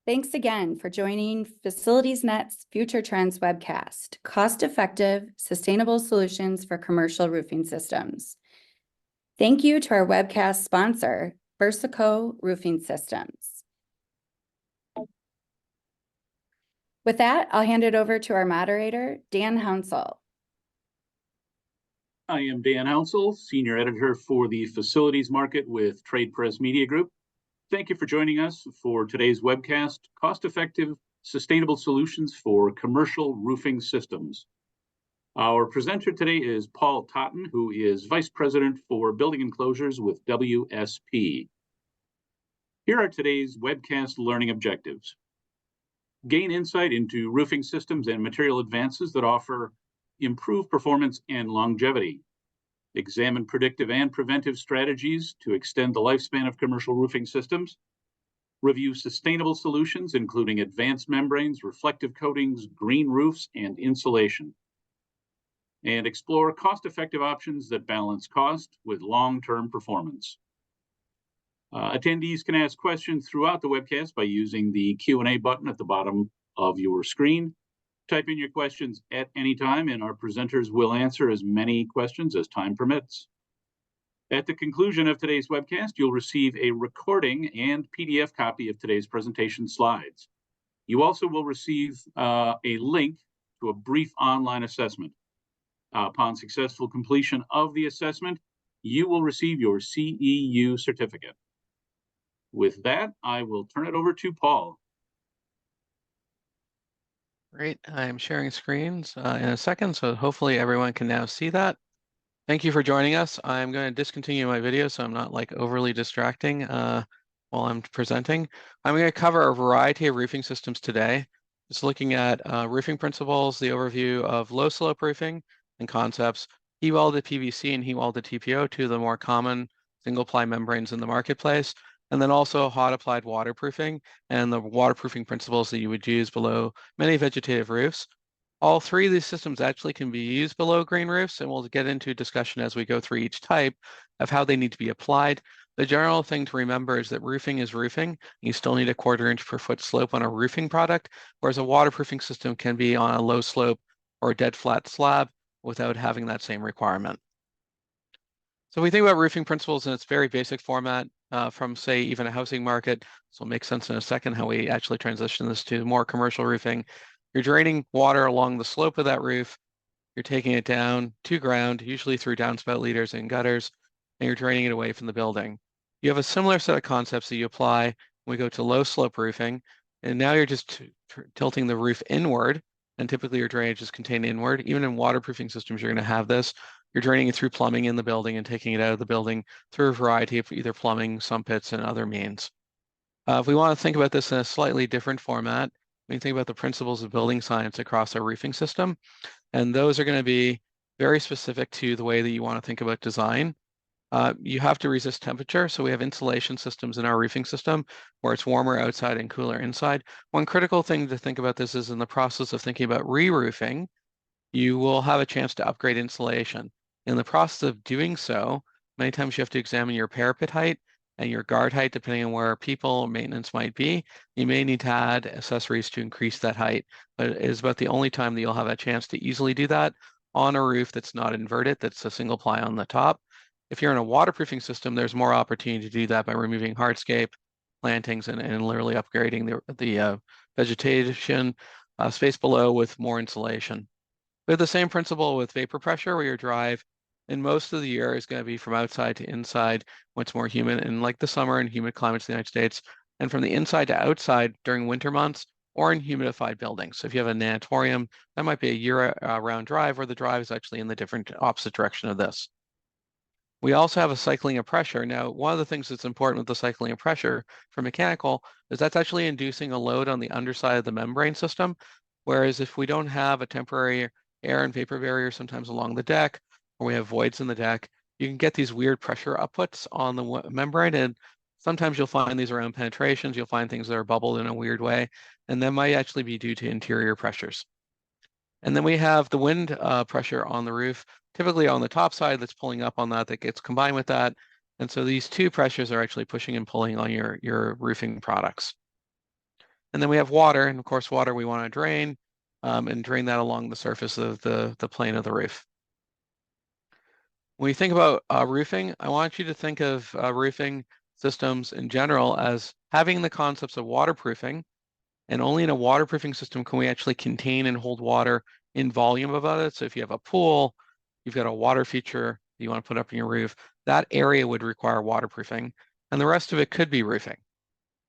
Thanks again for joining FacilitiesNet's Future Trends webcast, cost-effective, sustainable solutions for commercial roofing systems. Thank you to our webcast sponsor, Versico Roofing Systems. With that, I'll hand it over to our moderator, Dan Hounsell. I am Dan Hounsell, Senior Editor for the Facilities Market with Trade Press Media Group. Thank you for joining us for today's webcast, Cost-Effective, Sustainable Solutions for Commercial Roofing Systems. Our presenter today is Paul Totten, who is Vice President for Building Enclosures with WSP. Here are today's webcast learning objectives. Gain insight into roofing systems and material advances that offer improved performance and longevity. Examine predictive and preventive strategies to extend the lifespan of commercial roofing systems. Review sustainable solutions, including advanced membranes, reflective coatings, green roofs, and insulation. And explore cost-effective options that balance cost with long-term performance. Attendees can ask questions throughout the webcast by using the Q&A button at the bottom of your screen. Type in your questions at any time, and our presenters will answer as many questions as time permits. At the conclusion of today's webcast, you'll receive a recording and PDF copy of today's presentation slides. You also will receive a link to a brief online assessment. Upon successful completion of the assessment, you will receive your CEU certificate. With that, I will turn it over to Paul. Great. I'm sharing screens in a second, so hopefully everyone can now see that. Thank you for joining us. I'm going to discontinue my video so I'm not overly distracting while I'm presenting. I'm going to cover a variety of roofing systems today. Just looking at roofing principles, the overview of low slope roofing and concepts, heat welded PVC and heat welded TPO, two of the more common single ply membranes in the marketplace. And then also hot applied waterproofing and the waterproofing principles that you would use below many vegetative roofs. All three of these systems actually can be used below green roofs, and we'll get into discussion as we go through each type of how they need to be applied. The general thing to remember is that roofing is roofing. You still need a 1/4 inch per foot slope on a roofing product, whereas a waterproofing system can be on a low slope or a dead flat slab without having that same requirement. So we think about roofing principles in its very basic format from, say, even a housing market. So it'll make sense in a second how we actually transition this to more commercial roofing. You're draining water along the slope of that roof. You're taking it down to ground, usually through downspout leaders and gutters, and you're draining it away from the building. You have a similar set of concepts that you apply when we go to low slope roofing, and now you're just tilting the roof inward, and typically your drainage is contained inward. Even in waterproofing systems, you're going to have this. You're draining it through plumbing in the building and taking it out of the building through a variety of either plumbing, sump pits, and other means. If we want to think about this in a slightly different format, we can think about the principles of building science across our roofing system. And those are going to be very specific to the way that you want to think about design. You have to resist temperature. So we have insulation systems in our roofing system where it's warmer outside and cooler inside. One critical thing to think about this is in the process of thinking about re-roofing, you will have a chance to upgrade insulation. In the process of doing so, many times you have to examine your parapet height and your guard height, depending on where people or maintenance might be. You may need to add accessories to increase that height, but it is about the only time that you'll have a chance to easily do that on a roof that's not inverted, that's a single ply on the top. If you're in a waterproofing system, there's more opportunity to do that by removing hardscape, plantings, and literally upgrading the vegetation space below with more insulation. We have the same principle with vapor pressure, where your drive in most of the year is going to be from outside to inside when it's more humid, in like the summer and humid climates in the United States, and from the inside to outside during winter months or in humidified buildings. So if you have a natatorium, that might be a year-round drive where the drive is actually in the different opposite direction of this. We also have a cycling of pressure. Now, one of the things that's important with the cycling of pressure for mechanical is that's actually inducing a load on the underside of the membrane system, whereas if we don't have a temporary air and vapor barrier sometimes along the deck, or we have voids in the deck, you can get these weird pressure outputs on the membrane, and sometimes you'll find these around penetrations, you'll find things that are bubbled in a weird way, and that might actually be due to interior pressures. And then we have the wind pressure on the roof, typically on the top side that's pulling up on that gets combined with that. And so these two pressures are actually pushing and pulling on your roofing products. And then we have water, and of course, water we want to drain and drain that along the surface of the plane of the roof. When you think about roofing, I want you to think of roofing systems in general as having the concepts of waterproofing, and only in a waterproofing system can we actually contain and hold water in volume about it. So if you have a pool, you've got a water feature you want to put up in your roof, that area would require waterproofing, and the rest of it could be roofing.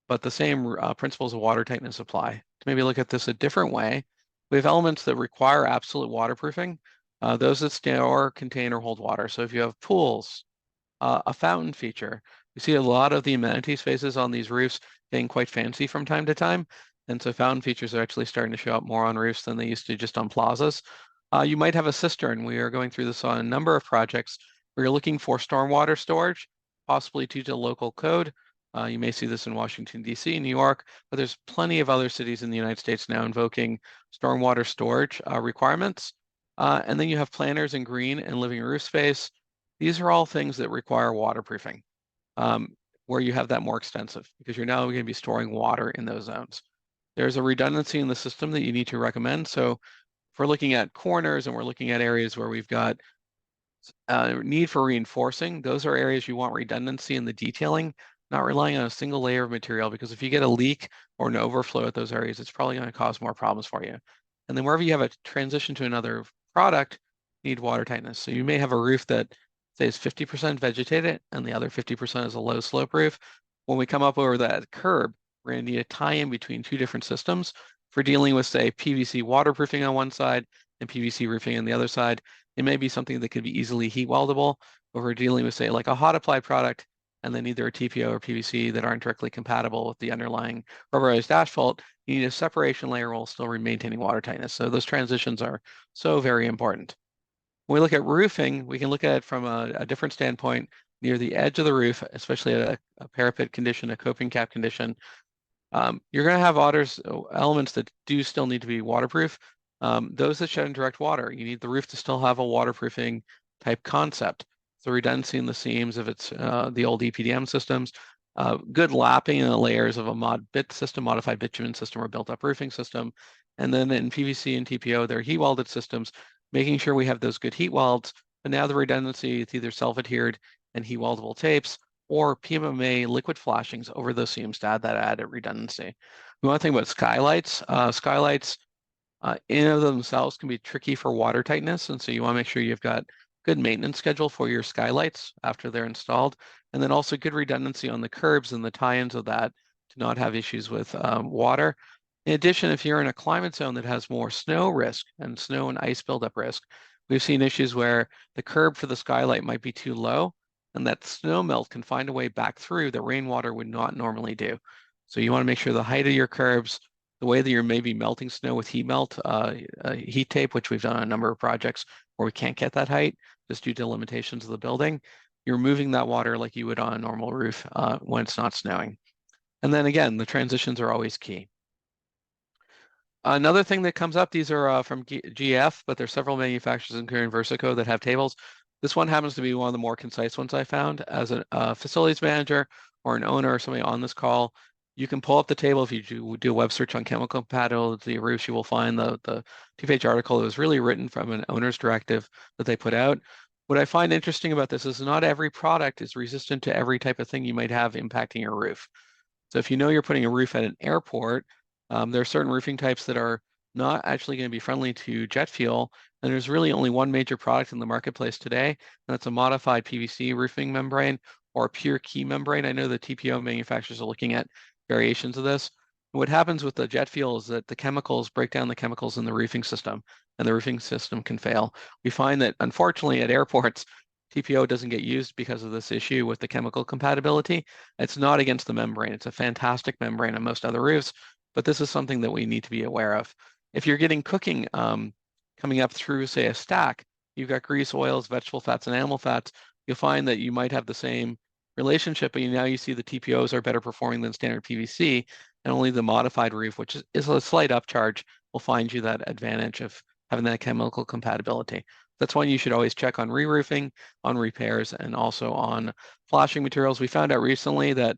But the same principles of water tightness apply. To maybe look at this a different way, we have elements that require absolute waterproofing, those that store, contain, or hold water. So if you have pools, a fountain feature, we see a lot of the amenity spaces on these roofs getting quite fancy from time to time. And so fountain features are actually starting to show up more on roofs than they used to just on plazas. You might have a cistern. We are going through this on a number of projects where you're looking for stormwater storage, possibly due to local code. You may see this in Washington, D.C., New York, but there's plenty of other cities in the United States now invoking stormwater storage requirements. And then you have planters in green and living roof space. These are all things that require waterproofing, where you have that more extensive, because you're now going to be storing water in those zones. There's a redundancy in the system that you need to recommend. So if we're looking at corners and we're looking at areas where we've got need for reinforcing, those are areas you want redundancy in the detailing, not relying on a single layer of material, because if you get a leak or an overflow at those areas, it's probably going to cause more problems for you. And then wherever you have a transition to another product, you need water tightness. So you may have a roof that say is 50% vegetated and the other 50% is a low slope roof. When we come up over that curb, we're going to need a tie-in between two different systems for dealing with, say, PVC waterproofing on one side and PVC roofing on the other side. It may be something that could be easily heat weldable, but we're dealing with, say, like a hot apply product and then either a TPO or PVC that aren't directly compatible with the underlying rubberized asphalt. You need a separation layer while still maintaining water tightness. So those transitions are so very important. When we look at roofing, we can look at it from a different standpoint near the edge of the roof, especially at a parapet condition, a coping cap condition. You're going to have elements that do still need to be waterproof. Those that shed in direct water, you need the roof to still have a waterproofing type concept. So redundancy in the seams if it's the old EPDM systems, good lapping in the layers of a modified bitumen system or built-up roofing system. And then in PVC and TPO, they're heat welded systems, making sure we have those good heat welds. But now the redundancy, it's either self-adhered and heat weldable tapes or PMMA liquid flashings over those seams to add that added redundancy. We want to think about skylights. Skylights in and of themselves can be tricky for water tightness, and so you want to make sure you've got good maintenance schedule for your skylights after they're installed, and then also good redundancy on the curbs and the tie-ins of that to not have issues with water. In addition, if you're in a climate zone that has more snow risk and snow and ice buildup risk, we've seen issues where the curb for the skylight might be too low, and that snow melt can find a way back through that rainwater would not normally do. So you want to make sure the height of your curbs, the way that you're maybe melting snow with heat melt, heat tape, which we've done on a number of projects where we can't get that height just due to limitations of the building, you're moving that water like you would on a normal roof when it's not snowing. And then again, the transitions are always key. Another thing that comes up, these are from GF, but there's several manufacturers, including Versico, that have tables. This one happens to be one of the more concise ones I found. As a facilities manager or an owner or somebody on this call, you can pull up the table. If you do a web search on chemical compatibility roofs, you will find the two-page article that was really written from an owner's directive that they put out. What I find interesting about this is not every product is resistant to every type of thing you might have impacting your roof. So if you know you're putting a roof at an airport, there are certain roofing types that are not actually going to be friendly to jet fuel. And there's really only one major product in the marketplace today, and that's a modified PVC roofing membrane or a pure key membrane. I know the TPO manufacturers are looking at variations of this. What happens with the jet fuel is that the chemicals break down the chemicals in the roofing system, and the roofing system can fail. We find that, unfortunately, at airports, TPO doesn't get used because of this issue with the chemical compatibility. It's not against the membrane. It's a fantastic membrane on most other roofs, but this is something that we need to be aware of. If you're getting cooking coming up through, say, a stack, you've got grease, oils, vegetable fats, and animal fats, you'll find that you might have the same relationship, but now you see the TPOs are better performing than standard PVC, and only the modified roof, which is a slight upcharge, will find you that advantage of having that chemical compatibility. That's one you should always check on re-roofing, on repairs, and also on flashing materials. We found out recently that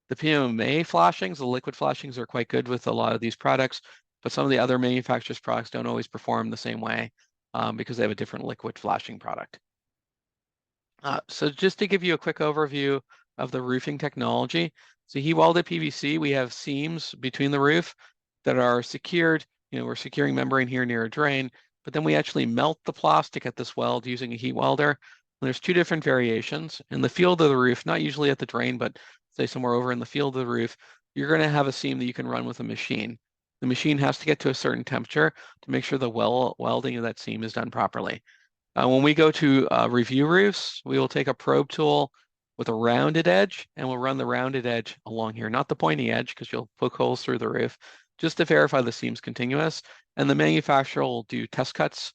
The PMMA flashings, the liquid flashings, are quite good with a lot of these products, but some of the other manufacturers' products don't always perform the same way because they have a different liquid flashing product. So just to give you a quick overview of the roofing technology, so heat welded PVC, we have seams between the roof that are secured. We're securing membrane here near a drain, but then we actually melt the plastic at this weld using a heat welder. And there's two different variations. In the field of the roof, not usually at the drain, but say somewhere over in the field of the roof, you're going to have a seam that you can run with a machine. The machine has to get to a certain temperature to make sure the welding of that seam is done properly. When we go to review roofs, we will take a probe tool with a rounded edge, and we'll run the rounded edge along here, not the pointy edge, because you'll poke holes through the roof, just to verify the seam's continuous. And the manufacturer will do test cuts.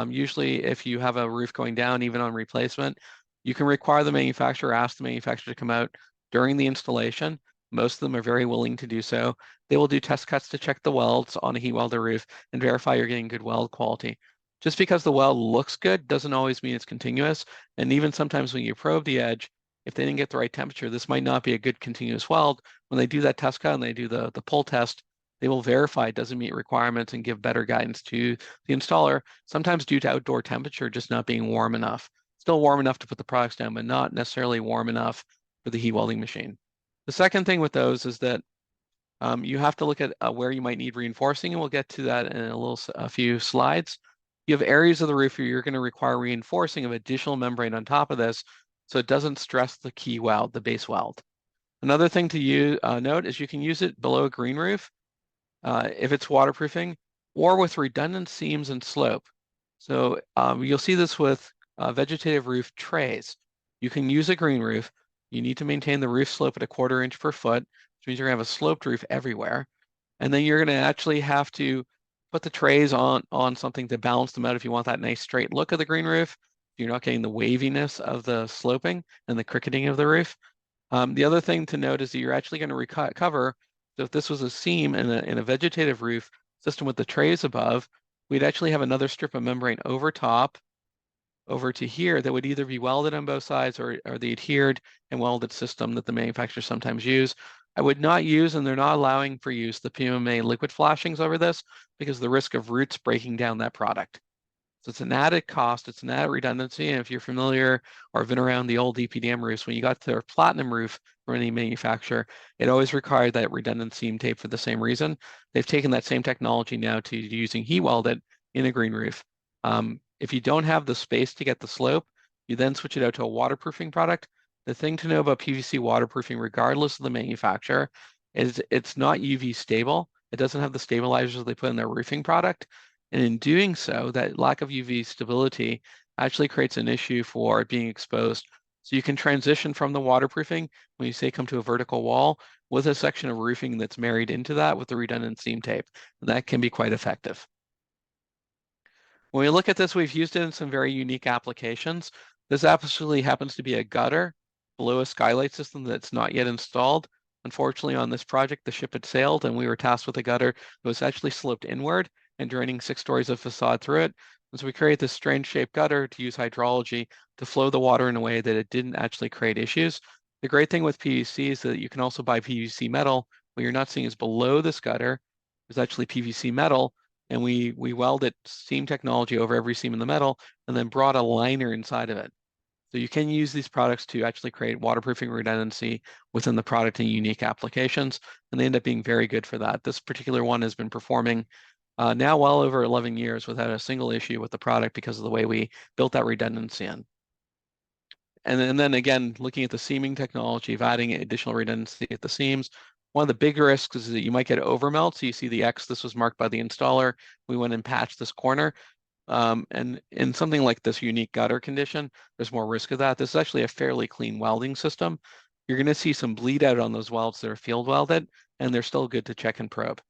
Usually, if you have a roof going down, even on replacement, you can require the manufacturer, ask the manufacturer to come out during the installation. Most of them are very willing to do so. They will do test cuts to check the welds on a heat welder roof and verify you're getting good weld quality. Just because the weld looks good doesn't always mean it's continuous. And even sometimes when you probe the edge, if they didn't get the right temperature, this might not be a good continuous weld. When they do that test cut and they do the pull test, they will verify it doesn't meet requirements and give better guidance to the installer, sometimes due to outdoor temperature just not being warm enough. Still warm enough to put the products down, but not necessarily warm enough for the heat welding machine. The second thing with those is that you have to look at where you might need reinforcing, and we'll get to that in a few slides. You have areas of the roof where you're going to require reinforcing of additional membrane on top of this so it doesn't stress the key weld, the base weld. Another thing to note is you can use it below a green roof if it's waterproofing, or with redundant seams and slope. So you'll see this with vegetative roof trays. You can use a green roof. You need to maintain the roof slope at 1/4 inch per foot, which means you're going to have a sloped roof everywhere. And then you're going to actually have to put the trays on something to balance them out if you want that nice straight look of the green roof. You're not getting the waviness of the sloping and the cricketing of the roof. The other thing to note is that you're actually going to recover. So if this was a seam in a vegetative roof system with the trays above, we'd actually have another strip of membrane over top, over to here, that would either be welded on both sides or the adhered and welded system that the manufacturers sometimes use. I would not use, and they're not allowing for use, the PMMA liquid flashings over this because of the risk of roots breaking down that product. So it's an added cost, it's an added redundancy. And if you're familiar or have been around the old EPDM roofs, when you got to their platinum roof from any manufacturer, it always required that redundant seam tape for the same reason. They've taken that same technology now to using heat welded in a green roof. If you don't have the space to get the slope, you then switch it out to a waterproofing product. The thing to know about PVC waterproofing, regardless of the manufacturer, is it's not UV stable. It doesn't have the stabilizers they put in their roofing product. And in doing so, that lack of UV stability actually creates an issue for it being exposed. So you can transition from the waterproofing, when you say come to a vertical wall, with a section of roofing that's married into that with the redundant seam tape. And that can be quite effective. When we look at this, we've used it in some very unique applications. This absolutely happens to be a gutter below a skylight system that's not yet installed. Unfortunately, on this project, the ship had sailed and we were tasked with a gutter that was actually sloped inward and draining 6 stories of facade through it. And so we created this strange shaped gutter to use hydrology to flow the water in a way that it didn't actually create issues. The great thing with PVC is that you can also buy PVC metal. What you're not seeing is below this gutter is actually PVC metal. And we welded seam technology over every seam in the metal and then brought a liner inside of it. So you can use these products to actually create waterproofing redundancy within the product in unique applications, and they end up being very good for that. This particular one has been performing now well over 11 years without a single issue with the product because of the way we built that redundancy in. And then again, looking at the seaming technology of adding additional redundancy at the seams, one of the big risks is that you might get overmelt. So you see the X, this was marked by the installer. We went and patched this corner. And in something like this unique gutter condition, there's more risk of that. This is actually a fairly clean welding system. You're going to see some bleed out on those welds that are field welded, and they're still good to check and probe.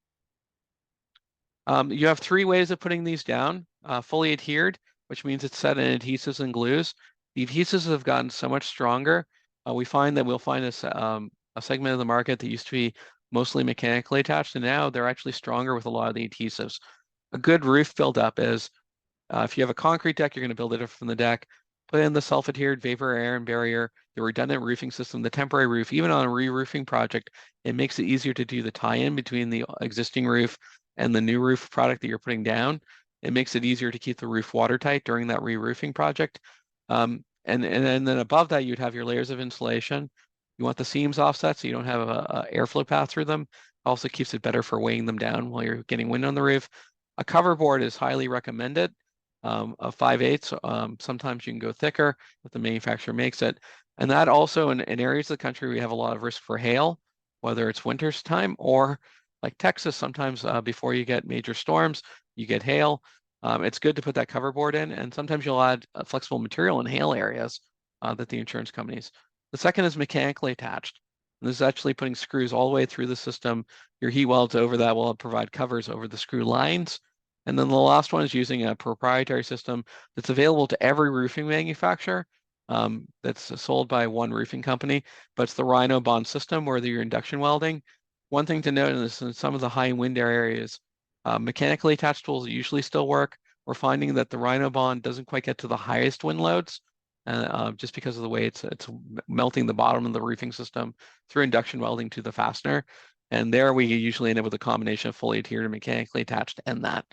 You have 3 ways of putting these down. Fully adhered, which means it's set in adhesives and glues. The adhesives have gotten so much stronger. We find that we'll find a segment of the market that used to be mostly mechanically attached, and now they're actually stronger with a lot of the adhesives. A good roof build-up is if you have a concrete deck, you're going to build it from the deck. put in the self-adhered vapor air and barrier, the redundant roofing system, the temporary roof, even on a re-roofing project, it makes it easier to do the tie-in between the existing roof and the new roof product that you're putting down. It makes it easier to keep the roof watertight during that re-roofing project. And then above that, you'd have your layers of insulation. You want the seams offset so you don't have a airflow path through them. Also keeps it better for weighing them down while you're getting wind on the roof. A cover board is highly recommended. A 5/8. Sometimes you can go thicker if the manufacturer makes it. And that also in areas of the country we have a lot of risk for hail, whether it's winter's time or like Texas, sometimes before you get major storms, you get hail. It's good to put that cover board in, and sometimes you'll add flexible material in hail areas that the insurance companies. The second is mechanically attached. And this is actually putting screws all the way through the system. Your heat welds over that will provide covers over the screw lines. And then the last one is using a proprietary system that's available to every roofing manufacturer that's sold by one roofing company, but it's the Rhino Bond system where you're induction welding. One thing to note is in some of the high wind areas, mechanically attached tools usually still work. We're finding that the Rhino Bond doesn't quite get to the highest wind loads just because of the way it's melting the bottom of the roofing system through induction welding to the fastener. And there we usually end up with a combination of fully adhered and mechanically attached and that.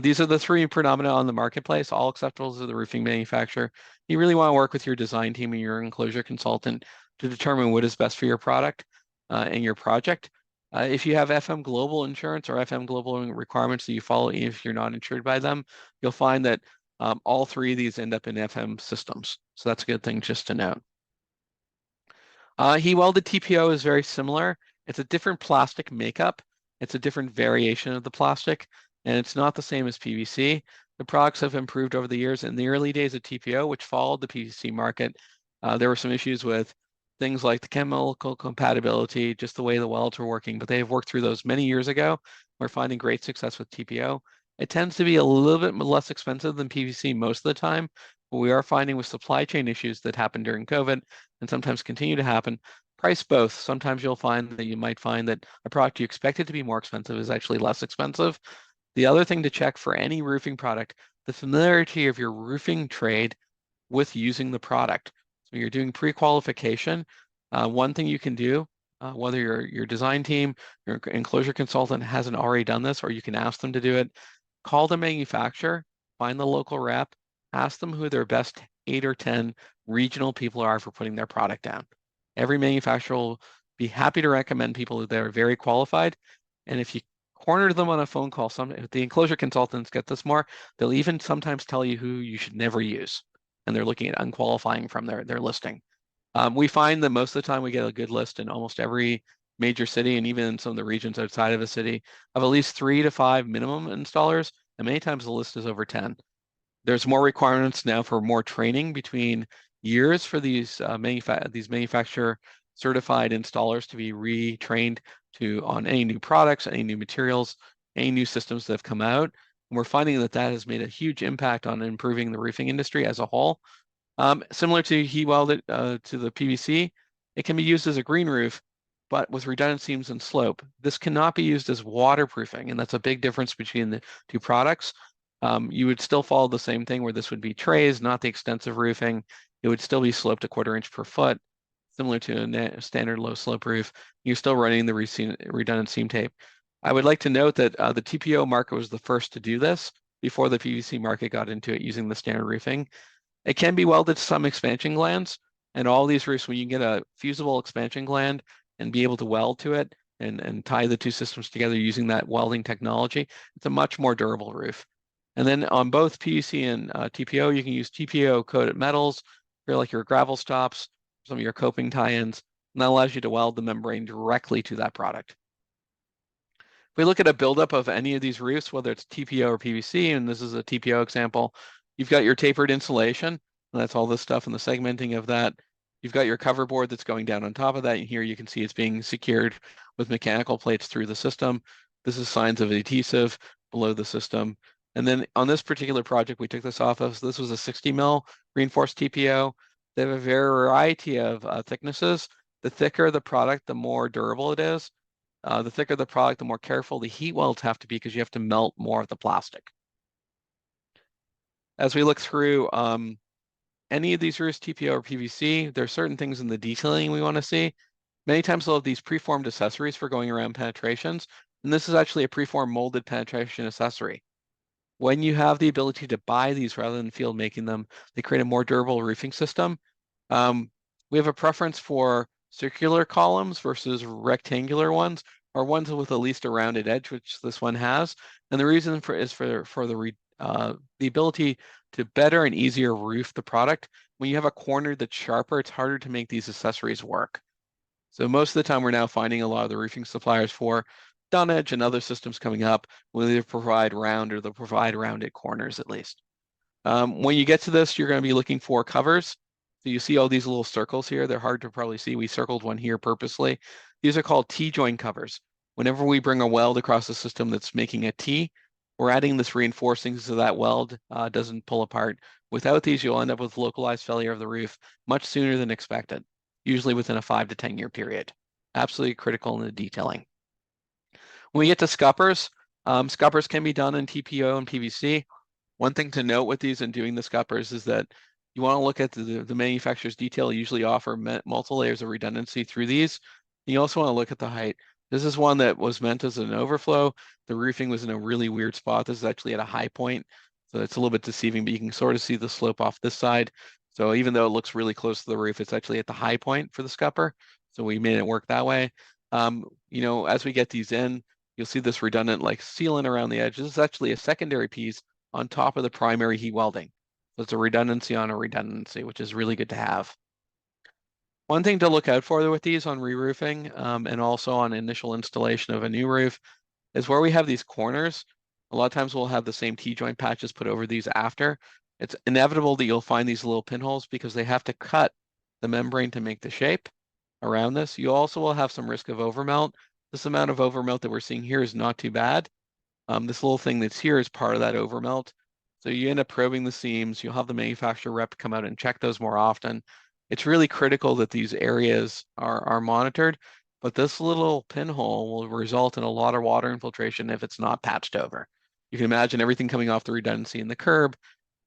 These are the three predominant on the marketplace, all acceptable to the roofing manufacturer. You really want to work with your design team and your enclosure consultant to determine what is best for your product and your project. If you have FM Global insurance or FM Global requirements that you follow, if you're not insured by them, you'll find that all three of these end up in FM systems. So that's a good thing just to note. Heat welded TPO is very similar. It's a different plastic makeup. It's a different variation of the plastic, and it's not the same as PVC. The products have improved over the years. In the early days of TPO, which followed the PVC market, there were some issues with things like the chemical compatibility, just the way the welds were working, but they have worked through those many years ago. We're finding great success with TPO. It tends to be a little bit less expensive than PVC most of the time, but we are finding with supply chain issues that happened during COVID and sometimes continue to happen, price both. Sometimes you'll find that you might find that a product you expected to be more expensive is actually less expensive. The other thing to check for any roofing product, the familiarity of your roofing trade with using the product. So you're doing pre-qualification. One thing you can do, whether your design team, your enclosure consultant hasn't already done this, or you can ask them to do it, call the manufacturer, find the local rep, ask them who their best 8 or 10 regional people are for putting their product down. Every manufacturer will be happy to recommend people that are very qualified. And if you corner them on a phone call, if the enclosure consultants get this more, they'll even sometimes tell you who you should never use. And they're looking at unqualifying from their listing. We find that most of the time we get a good list in almost every major city and even in some of the regions outside of a city of at least 3 to 5 minimum installers. And many times the list is over 10. There's more requirements now for more training between years for these manufacturer certified installers to be retrained on any new products, any new materials, any new systems that have come out. And we're finding that that has made a huge impact on improving the roofing industry as a whole. Similar to heat welded to the PVC, it can be used as a green roof, but with redundant seams and slope. This cannot be used as waterproofing, and that's a big difference between the two products. You would still follow the same thing where this would be trays, not the extensive roofing. It would still be sloped 1/4 inch per foot, similar to a standard low slope roof. You're still running the redundant seam tape. I would like to note that the TPO market was the first to do this before the PVC market got into it using the standard roofing. It can be welded to some expansion glands, and all these roofs, when you get a fusible expansion gland and be able to weld to it and tie the two systems together using that welding technology, it's a much more durable roof. And then on both PVC and TPO, you can use TPO coated metals for like your gravel stops, some of your coping tie-ins, and that allows you to weld the membrane directly to that product. If we look at a buildup of any of these roofs, whether it's TPO or PVC, and this is a TPO example, you've got your tapered insulation, and that's all this stuff and the segmenting of that. You've got your cover board that's going down on top of that, and here you can see it's being secured with mechanical plates through the system. This is signs of adhesive below the system. And then on this particular project, we took this off of, so this was a 60 mil reinforced TPO. They have a variety of thicknesses. The thicker the product, the more durable it is. The thicker the product, the more careful the heat welds have to be because you have to melt more of the plastic. As we look through any of these roofs, TPO or PVC, there are certain things in the detailing we want to see. Many times they'll have these preformed accessories for going around penetrations, and this is actually a preformed molded penetration accessory. When you have the ability to buy these rather than field making them, they create a more durable roofing system. We have a preference for circular columns versus rectangular ones, or ones with at least a rounded edge, which this one has. And the reason is for the ability to better and easier roof the product. When you have a corner that's sharper, it's harder to make these accessories work. So most of the time, we're now finding a lot of the roofing suppliers for dunnage and other systems coming up will either provide round or they'll provide rounded corners at least. When you get to this, you're going to be looking for covers. So you see all these little circles here. They're hard to probably see. We circled one here purposely. These are called T-joint covers. Whenever we bring a weld across a system that's making a T, we're adding this reinforcing so that weld doesn't pull apart. Without these, you'll end up with localized failure of the roof much sooner than expected, usually within a 5 to 10 year period. Absolutely critical in the detailing. When we get to scuppers, scuppers can be done in TPO and PVC. One thing to note with these and doing the scuppers is that you want to look at the manufacturer's detail. Usually offer multiple layers of redundancy through these. And you also want to look at the height. This is one that was meant as an overflow. The roofing was in a really weird spot. This is actually at a high point, so it's a little bit deceiving, but you can sort of see the slope off this side. So even though it looks really close to the roof, it's actually at the high point for the scupper. So we made it work that way. You know, as we get these in, you'll see this redundant like sealant around the edge. This is actually a secondary piece on top of the primary heat welding. So it's a redundancy on a redundancy, which is really good to have. One thing to look out for with these on re-roofing and also on initial installation of a new roof is where we have these corners. A lot of times we'll have the same T-joint patches put over these after. It's inevitable that you'll find these little pinholes because they have to cut the membrane to make the shape around this. You also will have some risk of overmelt. This amount of overmelt that we're seeing here is not too bad. This little thing that's here is part of that overmelt. So you end up probing the seams. You'll have the manufacturer rep come out and check those more often. It's really critical that these areas are monitored, but this little pinhole will result in a lot of water infiltration if it's not patched over. You can imagine everything coming off the redundancy in the curb,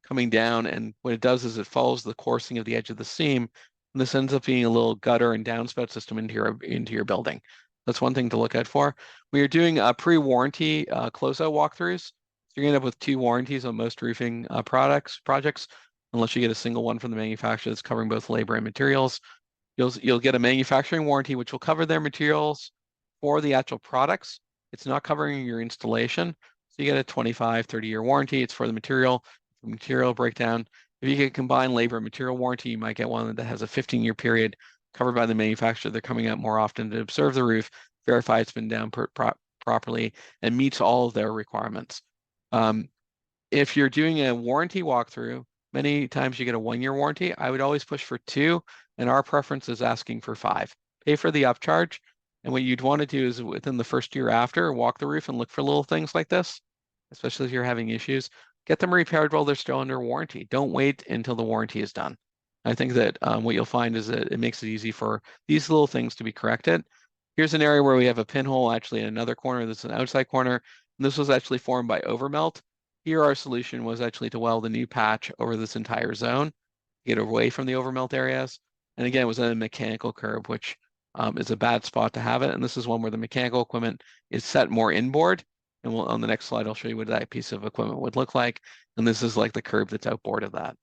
coming down, and what it does is it follows the coursing of the edge of the seam, and this ends up being a little gutter and downspout system into your building. That's one thing to look out for. We are doing pre-warranty closeout walkthroughs. So you're gonna end up with 2 warranties on most roofing projects, unless you get a single one from the manufacturer that's covering both labor and materials. You'll get a manufacturing warranty, which will cover their materials for the actual products. It's not covering your installation. So you get a 25, 30-year warranty. It's for the material breakdown. If you get combined labor and material warranty, you might get one that has a 15-year period covered by the manufacturer. They're coming out more often to observe the roof, verify it's been down properly, and meets all of their requirements. If you're doing a warranty walkthrough, many times you get a 1-year warranty. I would always push for 2, and our preference is asking for 5. Pay for the upcharge, and what you'd want to do is within the first year after, walk the roof and look for little things like this, especially if you're having issues. Get them repaired while they're still under warranty. Don't wait until the warranty is done. I think that what you'll find is that it makes it easy for these little things to be corrected. Here's an area where we have a pinhole actually in another corner. This is an outside corner. And this was actually formed by overmelt. Here our solution was actually to weld a new patch over this entire zone to get away from the overmelt areas. And again, it was a mechanical curb, which is a bad spot to have it. And this is one where the mechanical equipment is set more inboard. And on the next slide, I'll show you what that piece of equipment would look like. And this is like the curb that's outboard of that.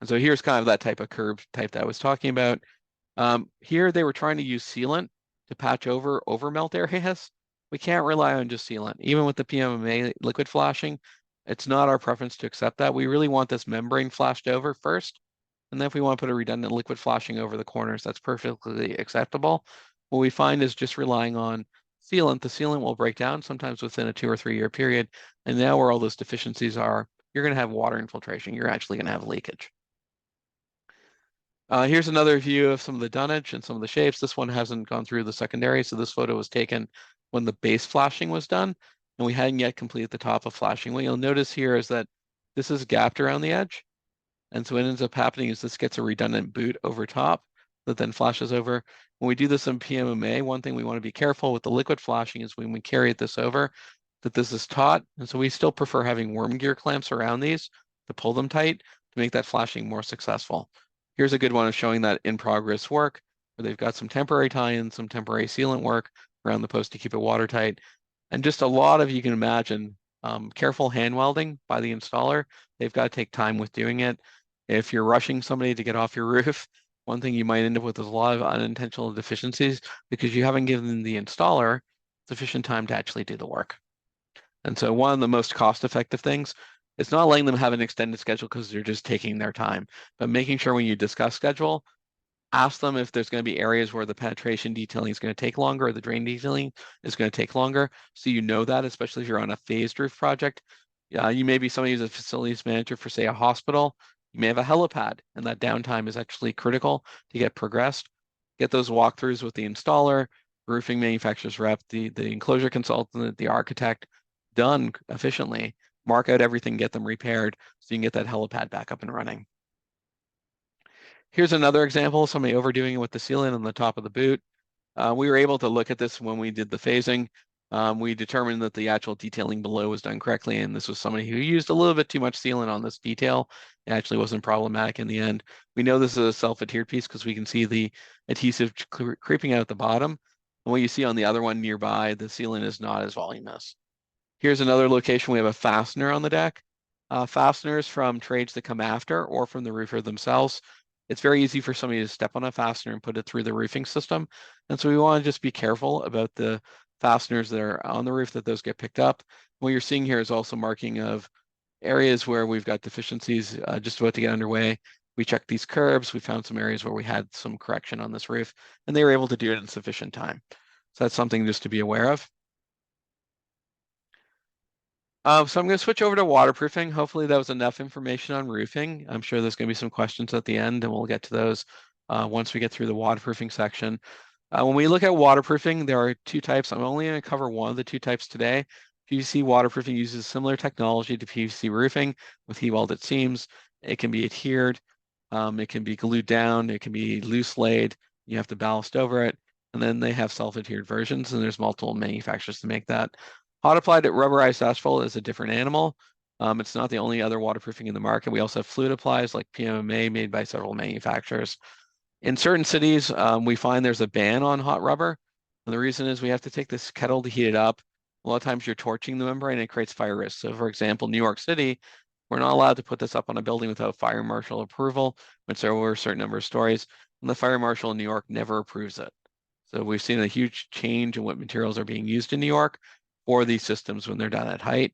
And so here's kind of that type of curb type that I was talking about. Here they were trying to use sealant to patch over overmelt areas. We can't rely on just sealant. Even with the PMMA liquid flashing, it's not our preference to accept that. We really want this membrane flashed over first. And then if we want to put a redundant liquid flashing over the corners, that's perfectly acceptable. What we find is just relying on sealant. The sealant will break down sometimes within a 2 or 3 year period. And now where all those deficiencies are, you're going to have water infiltration. You're actually going to have leakage. Here's another view of some of the dunnage and some of the shapes. This one hasn't gone through the secondary, so this photo was taken when the base flashing was done, and we hadn't yet completed the top of flashing. What you'll notice here is that this is gapped around the edge, and so what ends up happening is this gets a redundant boot over top that then flashes over. When we do this in PMMA, one thing we want to be careful with the liquid flashing is when we carry this over, that this is taut, and so we still prefer having worm gear clamps around these to pull them tight, to make that flashing more successful. Here's a good one of showing that in progress work, where they've got some temporary tie-ins, some temporary sealant work around the post to keep it watertight, and just a lot of, you can imagine, careful hand welding by the installer. They've got to take time with doing it. If you're rushing somebody to get off your roof, one thing you might end up with is a lot of unintentional deficiencies because you haven't given the installer sufficient time to actually do the work. And so one of the most cost-effective things is not letting them have an extended schedule because they're just taking their time, but making sure when you discuss schedule, ask them if there's going to be areas where the penetration detailing is going to take longer or the drain detailing is going to take longer. So you know that, especially if you're on a phased roof project. You may be somebody who's a facilities manager for, say, a hospital. You may have a helipad, and that downtime is actually critical to get progressed. Get those walkthroughs with the installer, roofing manufacturer's rep, the enclosure consultant, the architect, done efficiently. Mark out everything, get them repaired, so you can get that helipad back up and running. Here's another example, somebody overdoing it with the sealant on the top of the boot. We were able to look at this when we did the phasing. We determined that the actual detailing below was done correctly, and this was somebody who used a little bit too much sealant on this detail. It actually wasn't problematic in the end. We know this is a self-adhered piece because we can see the adhesive creeping out at the bottom. And what you see on the other one nearby, the sealant is not as voluminous. Here's another location. We have a fastener on the deck. Fasteners from trades that come after or from the roofer themselves. It's very easy for somebody to step on a fastener and put it through the roofing system. And so we want to just be careful about the fasteners that are on the roof, that those get picked up. What you're seeing here is also marking of areas where we've got deficiencies just about to get underway. We checked these curbs. We found some areas where we had some correction on this roof, and they were able to do it in sufficient time. So that's something just to be aware of. So I'm going to switch over to waterproofing. Hopefully that was enough information on roofing. I'm sure there's going to be some questions at the end, and we'll get to those once we get through the waterproofing section. When we look at waterproofing, there are two types. I'm only going to cover one of the two types today. PVC waterproofing uses similar technology to PVC roofing with heat welded seams. It can be adhered, it can be glued down, it can be loose laid. You have to ballast over it, and then they have self-adhered versions, and there's multiple manufacturers to make that. Hot applied rubberized asphalt is a different animal. It's not the only other waterproofing in the market. We also have fluid applies like PMMA made by several manufacturers. In certain cities, we find there's a ban on hot rubber. And the reason is we have to take this kettle to heat it up. A lot of times you're torching the membrane and it creates fire risk. So for example, New York City, we're not allowed to put this up on a building without fire marshal approval, which there were a certain number of stories. And the fire marshal in New York never approves it. So we've seen a huge change in what materials are being used in New York for these systems when they're done at height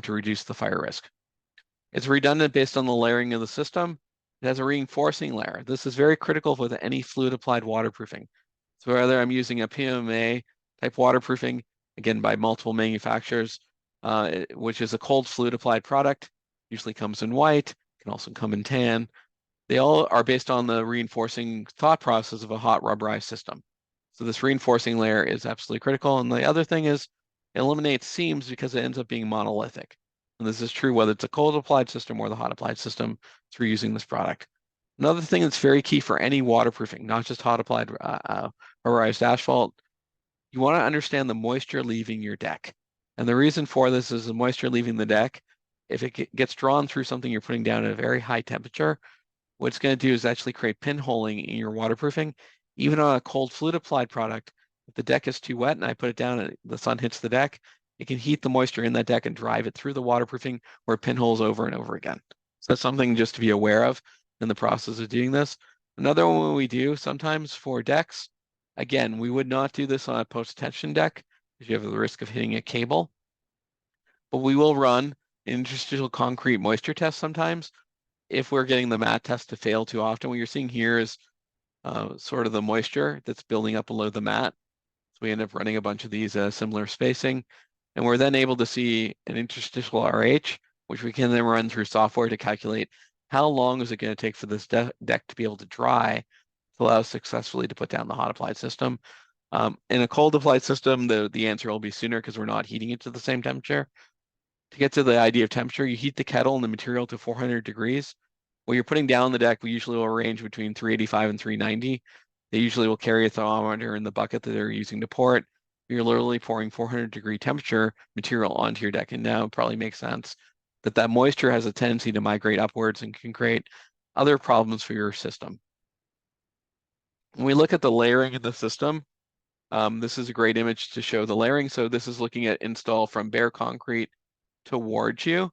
to reduce the fire risk. It's redundant based on the layering of the system. It has a reinforcing layer. This is very critical with any fluid applied waterproofing. So whether I'm using a PMMA type waterproofing, again by multiple manufacturers, which is a cold fluid applied product, usually comes in white, can also come in tan. They all are based on the reinforcing thought process of a hot rubberized system. So this reinforcing layer is absolutely critical. And the other thing is it eliminates seams because it ends up being monolithic. And this is true whether it's a cold applied system or the hot applied system through using this product. Another thing that's very key for any waterproofing, not just hot applied rubberized asphalt, you want to understand the moisture leaving your deck. And the reason for this is the moisture leaving the deck, if it gets drawn through something you're putting down at a very high temperature, what it's going to do is actually create pinholing in your waterproofing. Even on a cold fluid applied product, if the deck is too wet and I put it down and the sun hits the deck, it can heat the moisture in that deck and drive it through the waterproofing where it pinholes over and over again. So that's something just to be aware of in the process of doing this. Another one we do sometimes for decks, again, we would not do this on a post-tension deck because you have the risk of hitting a cable, but we will run an interstitial concrete moisture test sometimes if we're getting the mat test to fail too often. What you're seeing here is sort of the moisture that's building up below the mat. So we end up running a bunch of these similar spacing, and we're then able to see an interstitial RH, which we can then run through software to calculate how long is it going to take for this deck to be able to dry to allow us successfully to put down the hot applied system. In a cold applied system, the answer will be sooner because we're not heating it to the same temperature. To get to the idea of temperature, you heat the kettle and the material to 400 degrees. When you're putting down the deck, we usually will range between 385 and 390. They usually will carry a thermometer in the bucket that they're using to pour it. You're literally pouring 400 degree temperature material onto your deck, and now it probably makes sense. that moisture has a tendency to migrate upwards and can create other problems for your system. When we look at the layering in the system, this is a great image to show the layering. So this is looking at install from bare concrete towards you.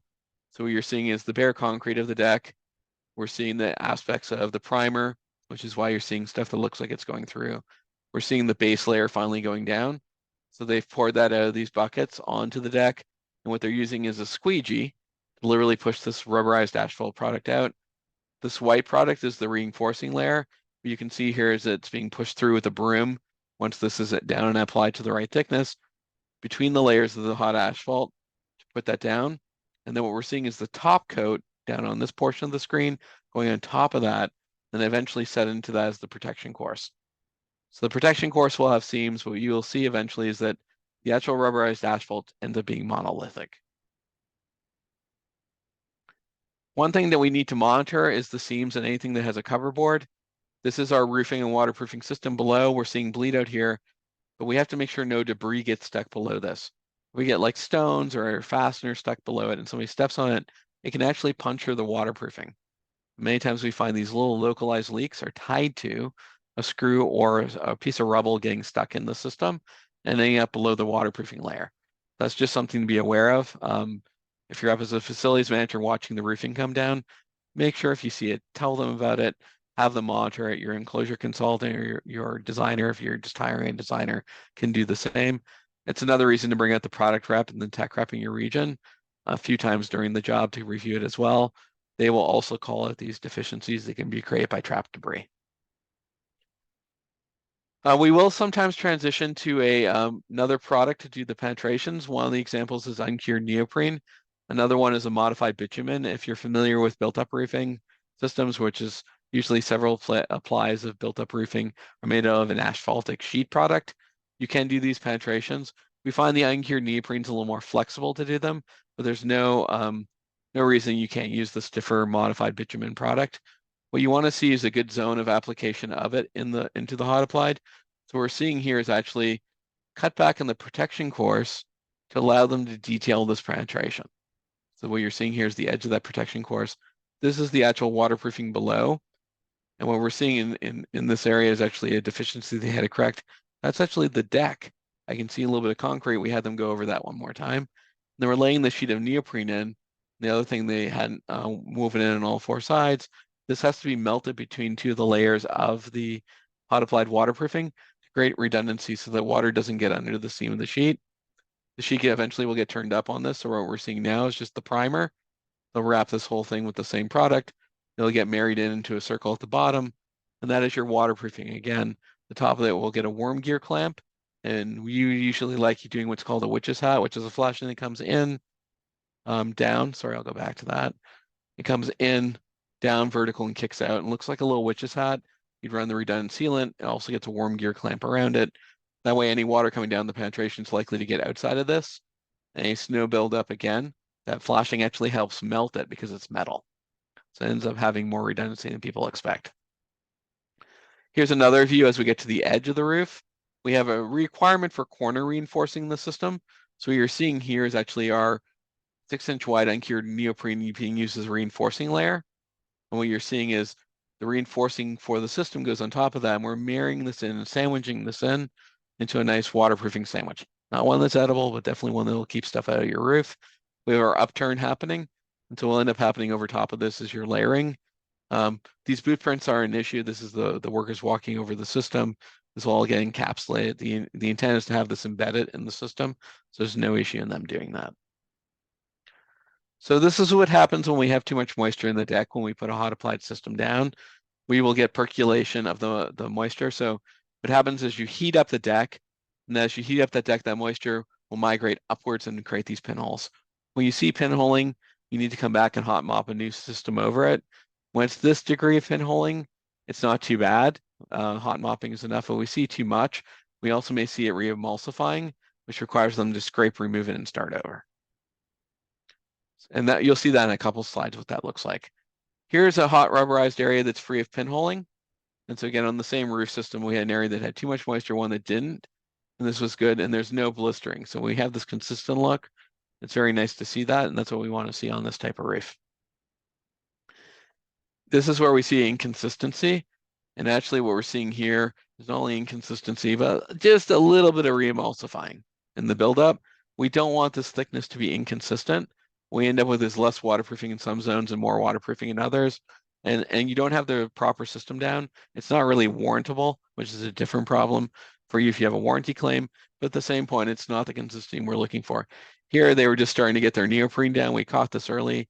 So what you're seeing is the bare concrete of the deck. We're seeing the aspects of the primer, which is why you're seeing stuff that looks like it's going through. We're seeing the base layer finally going down. So they've poured that out of these buckets onto the deck. And what they're using is a squeegee to literally push this rubberized asphalt product out. This white product is the reinforcing layer. What you can see here is it's being pushed through with a broom. Once this is down and applied to the right thickness, between the layers of the hot asphalt to put that down. And then what we're seeing is the top coat down on this portion of the screen going on top of that, and eventually set into that as the protection course. So the protection course will have seams. What you will see eventually is that the actual rubberized asphalt ends up being monolithic. One thing that we need to monitor is the seams and anything that has a cover board. This is our roofing and waterproofing system below. We're seeing bleed out here, but we have to make sure no debris gets stuck below this. If we get like stones or fasteners stuck below it and somebody steps on it, it can actually puncture the waterproofing. Many times we find these little localized leaks are tied to a screw or a piece of rubble getting stuck in the system and ending up below the waterproofing layer. That's just something to be aware of. If you're up as a facilities manager watching the roofing come down, make sure if you see it, tell them about it, have them monitor it. Your enclosure consultant or your designer, if you're just hiring a designer, can do the same. It's another reason to bring out the product rep and the tech rep in your region a few times during the job to review it as well. They will also call out these deficiencies that can be created by trapped debris. We will sometimes transition to another product to do the penetrations. One of the examples is uncured neoprene. Another one is a modified bitumen. If you're familiar with built-up roofing systems, which is usually several plies of built-up roofing are made of an asphaltic sheet product, you can do these penetrations. We find the uncured neoprene is a little more flexible to do them, but there's no reason you can't use the stiffer modified bitumen product. What you want to see is a good zone of application of it into the hot applied. So what we're seeing here is actually cut back in the protection course to allow them to detail this penetration. So what you're seeing here is the edge of that protection course. This is the actual waterproofing below. And what we're seeing in this area is actually a deficiency they had to correct. That's actually the deck. I can see a little bit of concrete. We had them go over that one more time. And they were laying the sheet of neoprene in. The other thing they hadn't woven in on all four sides. This has to be melted between two of the layers of the hot applied waterproofing to create redundancy so that water doesn't get under the seam of the sheet. The sheet eventually will get turned up on this. So what we're seeing now is just the primer. They'll wrap this whole thing with the same product. It'll get married into a circle at the bottom. And that is your waterproofing. Again, the top of it will get a worm gear clamp. And we usually like you doing what's called a witch's hat, which is a flashing that comes in, down. Sorry, I'll go back to that. It comes in, down, vertical, and kicks out, and looks like a little witch's hat. You'd run the redundant sealant. It also gets a worm gear clamp around it. That way, any water coming down the penetration is likely to get outside of this. Any snow buildup again, that flashing actually helps melt it because it's metal. So it ends up having more redundancy than people expect. Here's another view as we get to the edge of the roof. We have a requirement for corner reinforcing the system. So what you're seeing here is actually our 6-inch wide uncured neoprene being used as a reinforcing layer. And what you're seeing is the reinforcing for the system goes on top of that, and we're marrying this in and sandwiching this in into a nice waterproofing sandwich. Not one that's edible, but definitely one that will keep stuff out of your roof. We have our upturn happening, and so what will end up happening over top of this is your layering. These boot prints are an issue. This is the workers walking over the system. This will all get encapsulated. The intent is to have this embedded in the system, so there's no issue in them doing that. So this is what happens when we have too much moisture in the deck. When we put a hot applied system down, we will get percolation of the moisture. So what happens is you heat up the deck, and as you heat up that deck, that moisture will migrate upwards and create these pinholes. When you see pinholing, you need to come back and hot mop a new system over it. When it's this degree of pinholing, it's not too bad. Hot mopping is enough. But we see too much, we also may see it re-emulsifying, which requires them to scrape, remove it, and start over. And that you'll see that in a couple slides what that looks like. Here's a hot rubberized area that's free of pinholing. And so again, on the same roof system, we had an area that had too much moisture, one that didn't, and this was good, and there's no blistering. So we have this consistent look. It's very nice to see that, and that's what we want to see on this type of roof. This is where we see inconsistency. And actually what we're seeing here is not only inconsistency, but just a little bit of reemulsifying in the buildup. We don't want this thickness to be inconsistent. We end up with this less waterproofing in some zones and more waterproofing in others. And you don't have the proper system down. It's not really warrantable, which is a different problem for you if you have a warranty claim. But at the same point, it's not the consistency we're looking for. Here, they were just starting to get their neoprene down. We caught this early.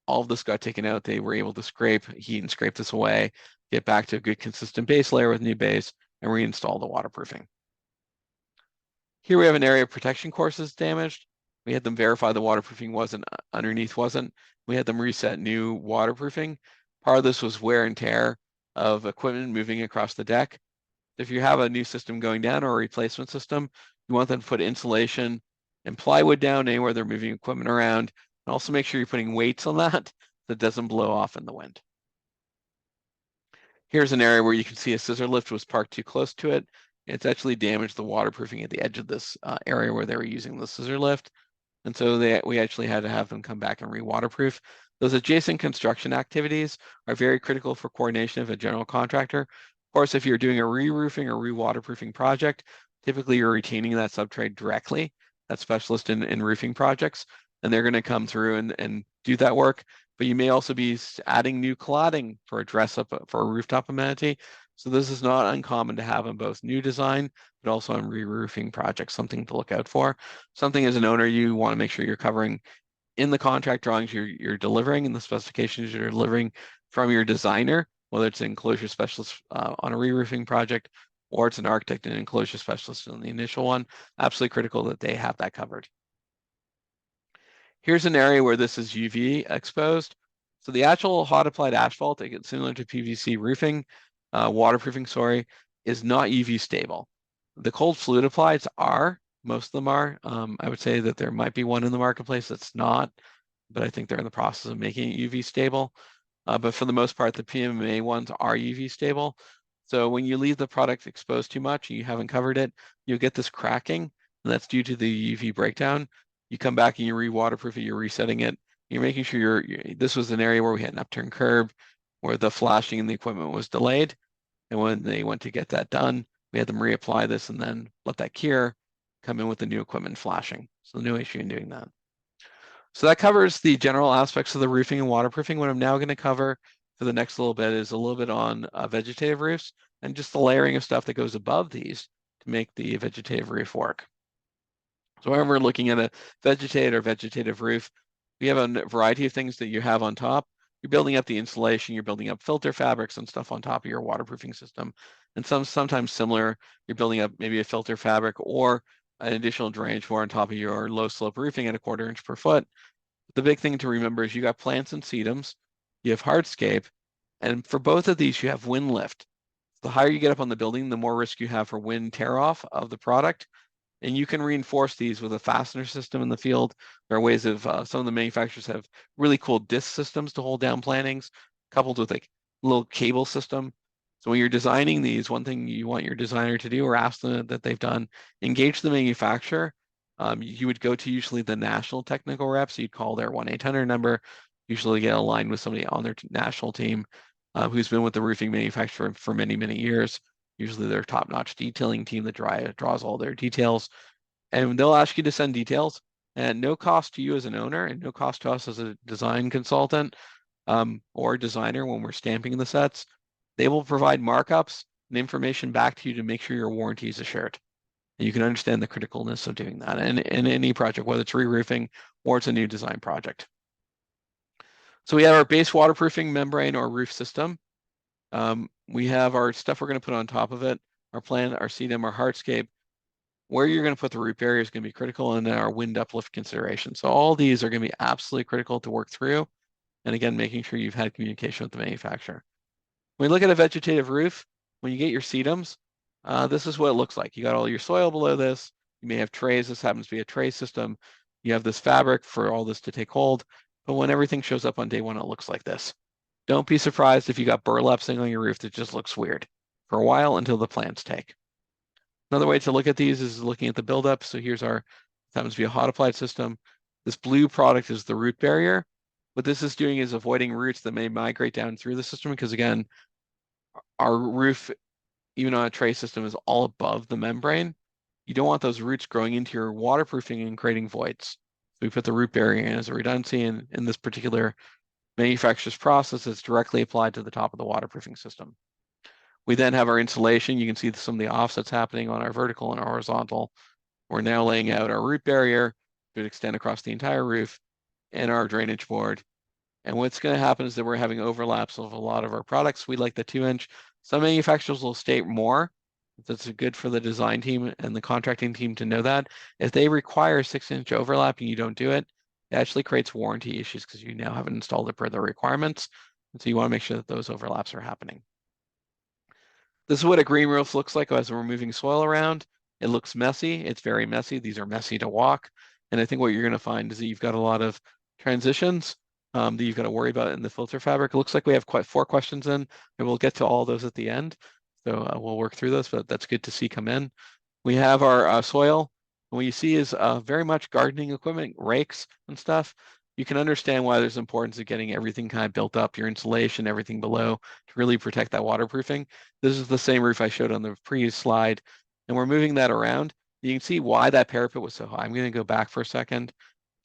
All of this got taken out. They were able to heat and scrape this away, get back to a good consistent base layer with new base, and reinstall the waterproofing. Here we have an area of protection courses damaged. We had them verify the waterproofing underneath wasn't. We had them reset new waterproofing. Part of this was wear and tear of equipment moving across the deck. If you have a new system going down or a replacement system, you want them to put insulation and plywood down anywhere they're moving equipment around. And also make sure you're putting weights on that so it doesn't blow off in the wind. Here's an area where you can see a scissor lift was parked too close to it. It's actually damaged the waterproofing at the edge of this area where they were using the scissor lift. And so we actually had to have them come back and re-waterproof. Those adjacent construction activities are very critical for coordination of a general contractor. Of course, if you're doing a re-roofing or re-waterproofing project, typically you're retaining that subtrade directly, that specialist in roofing projects, and they're going to come through and do that work. But you may also be adding new cladding for a dress up for a rooftop amenity. So this is not uncommon to have in both new design, but also on re-roofing projects, something to look out for. Something as an owner, you want to make sure you're covering in the contract drawings you're delivering and the specifications you're delivering from your designer, whether it's an enclosure specialist on a re-roofing project, or it's an architect and enclosure specialist on the initial one. Absolutely critical that they have that covered. Here's an area where this is UV exposed. So the actual hot applied asphalt, it's similar to PVC roofing, waterproofing, sorry, is not UV stable. The cold fluid applieds are, most of them are. I would say that there might be one in the marketplace that's not, but I think they're in the process of making it UV stable. But for the most part, the PMMA ones are UV stable. So when you leave the product exposed too much and you haven't covered it, you'll get this cracking, and that's due to the UV breakdown. You come back and you re-waterproof it, you're resetting it. You're making sure this was an area where we had an upturned curb, where the flashing in the equipment was delayed. And when they went to get that done, we had them reapply this and then let that cure, come in with the new equipment flashing. So no issue in doing that. So that covers the general aspects of the roofing and waterproofing. What I'm now going to cover for the next little bit is a little bit on vegetative roofs and just the layering of stuff that goes above these to make the vegetative roof work. So whenever we're looking at a vegetated or vegetative roof, we have a variety of things that you have on top. You're building up the insulation, you're building up filter fabrics and stuff on top of your waterproofing system. And sometimes similar, you're building up maybe a filter fabric or an additional drainage board on top of your low slope roofing at 1/4 inch per foot. The big thing to remember is you got plants and sedums, you have hardscape, and for both of these, you have wind lift. The higher you get up on the building, the more risk you have for wind tear off of the product. And you can reinforce these with a fastener system in the field. There are ways of, some of the manufacturers have really cool disc systems to hold down plantings, coupled with a little cable system. So when you're designing these, one thing you want your designer to do or ask them that they've done, engage the manufacturer. You would go to usually the national technical rep, so you'd call their 1-800 number, usually get aligned with somebody on their national team who's been with the roofing manufacturer for many, many years. Usually their top-notch detailing team that draws all their details. And they'll ask you to send details at no cost to you as an owner and no cost to us as a design consultant or designer when we're stamping the sets. They will provide markups and information back to you to make sure your warranty is assured. And you can understand the criticalness of doing that in any project, whether it's re-roofing or it's a new design project. So we have our base waterproofing membrane or roof system. We have our stuff we're going to put on top of it, our plant, our sedum, our hardscape. Where you're going to put the roof barrier is going to be critical, and then our wind uplift consideration. So all these are going to be absolutely critical to work through. And again, making sure you've had communication with the manufacturer. When you look at a vegetative roof, when you get your sedums, this is what it looks like. You got all your soil below this. You may have trays. This happens to be a tray system. You have this fabric for all this to take hold. But when everything shows up on day one, it looks like this. Don't be surprised if you got burlap sitting on your roof that just looks weird for a while until the plants take. Another way to look at these is looking at the buildup. So here's our, happens to be a hot applied system. This blue product is the root barrier. What this is doing is avoiding roots that may migrate down through the system, because again, our roof, even on a tray system, is all above the membrane. You don't want those roots growing into your waterproofing and creating voids. So we put the root barrier in as a redundancy, and in this particular manufacturer's process, it's directly applied to the top of the waterproofing system. We then have our insulation. You can see some of the offsets happening on our vertical and our horizontal. We're now laying out our root barrier to extend across the entire roof and our drainage board. And what's going to happen is that we're having overlaps of a lot of our products. We like the 2-inch. Some manufacturers will state more. That's good for the design team and the contracting team to know that. If they require 6-inch overlap and you don't do it, it actually creates warranty issues because you now haven't installed it per the requirements. And so you want to make sure that those overlaps are happening. This is what a green roof looks like as we're moving soil around. It looks messy. It's very messy. These are messy to walk. And I think what you're going to find is that you've got a lot of transitions that you've got to worry about in the filter fabric. It looks like we have quite 4 questions in, and we'll get to all those at the end. So we'll work through those, but that's good to see come in. We have our soil. And what you see is very much gardening equipment, rakes and stuff. You can understand why there's importance of getting everything kind of built up, your insulation, everything below, to really protect that waterproofing. This is the same roof I showed on the previous slide, and we're moving that around. You can see why that parapet was so high. I'm going to go back for a second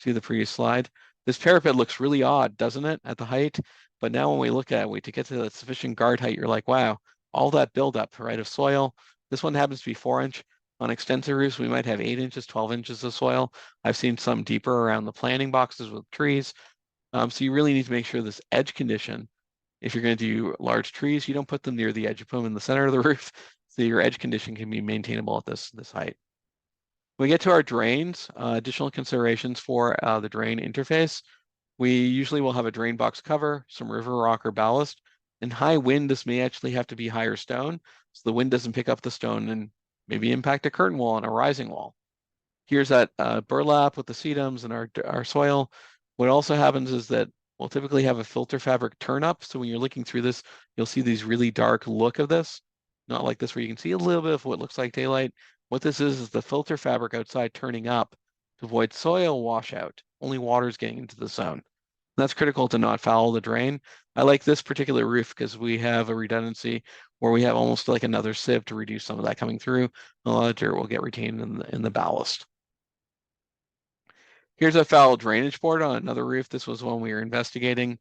to the previous slide. This parapet looks really odd, doesn't it, at the height? But now when we look at it, to get to the sufficient guard height, you're like, wow, all that buildup, right, of soil. This one happens to be 4-inch. On extensive roofs, we might have 8 inches, 12 inches of soil. I've seen some deeper around the planting boxes with trees. So you really need to make sure this edge condition, if you're going to do large trees, you don't put them near the edge. You put them in the center of the roof so your edge condition can be maintainable at this height. When we get to our drains, additional considerations for the drain interface. We usually will have a drain box cover, some river rock or ballast. In high wind, this may actually have to be higher stone, so the wind doesn't pick up the stone and maybe impact a curtain wall and a rising wall. Here's that burlap with the sedums and our soil. What also happens is that we'll typically have a filter fabric turn up. So when you're looking through this, you'll see these really dark look of this, not like this where you can see a little bit of what looks like daylight. What this is the filter fabric outside turning up to avoid soil washout. Only water is getting into the zone. That's critical to not foul the drain. I like this particular roof because we have a redundancy where we have almost like another sieve to reduce some of that coming through. A lot of dirt will get retained in the ballast. Here's a foul drainage board on another roof. This was one we were investigating.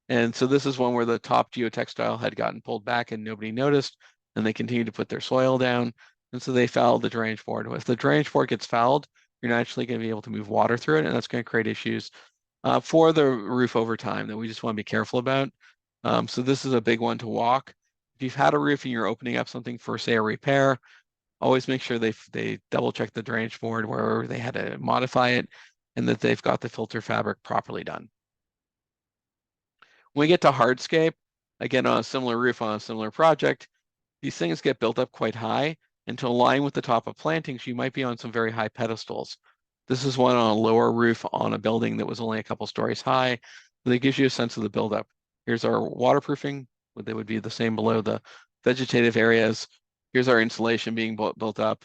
And so this is one where the top geotextile had gotten pulled back and nobody noticed, and they continued to put their soil down. And so they fouled the drainage board. If the drainage board gets fouled, you're not actually going to be able to move water through it, and that's going to create issues for the roof over time that we just want to be careful about. So this is a big one to walk. If you've had a roof and you're opening up something for, say, a repair, always make sure they double check the drainage board where they had to modify it and that they've got the filter fabric properly done. When we get to hardscape, again, on a similar roof on a similar project, these things get built up quite high, and to align with the top of plantings, you might be on some very high pedestals. This is one on a lower roof on a building that was only a couple stories high. But it gives you a sense of the buildup. Here's our waterproofing. They would be the same below the vegetative areas. Here's our insulation being built up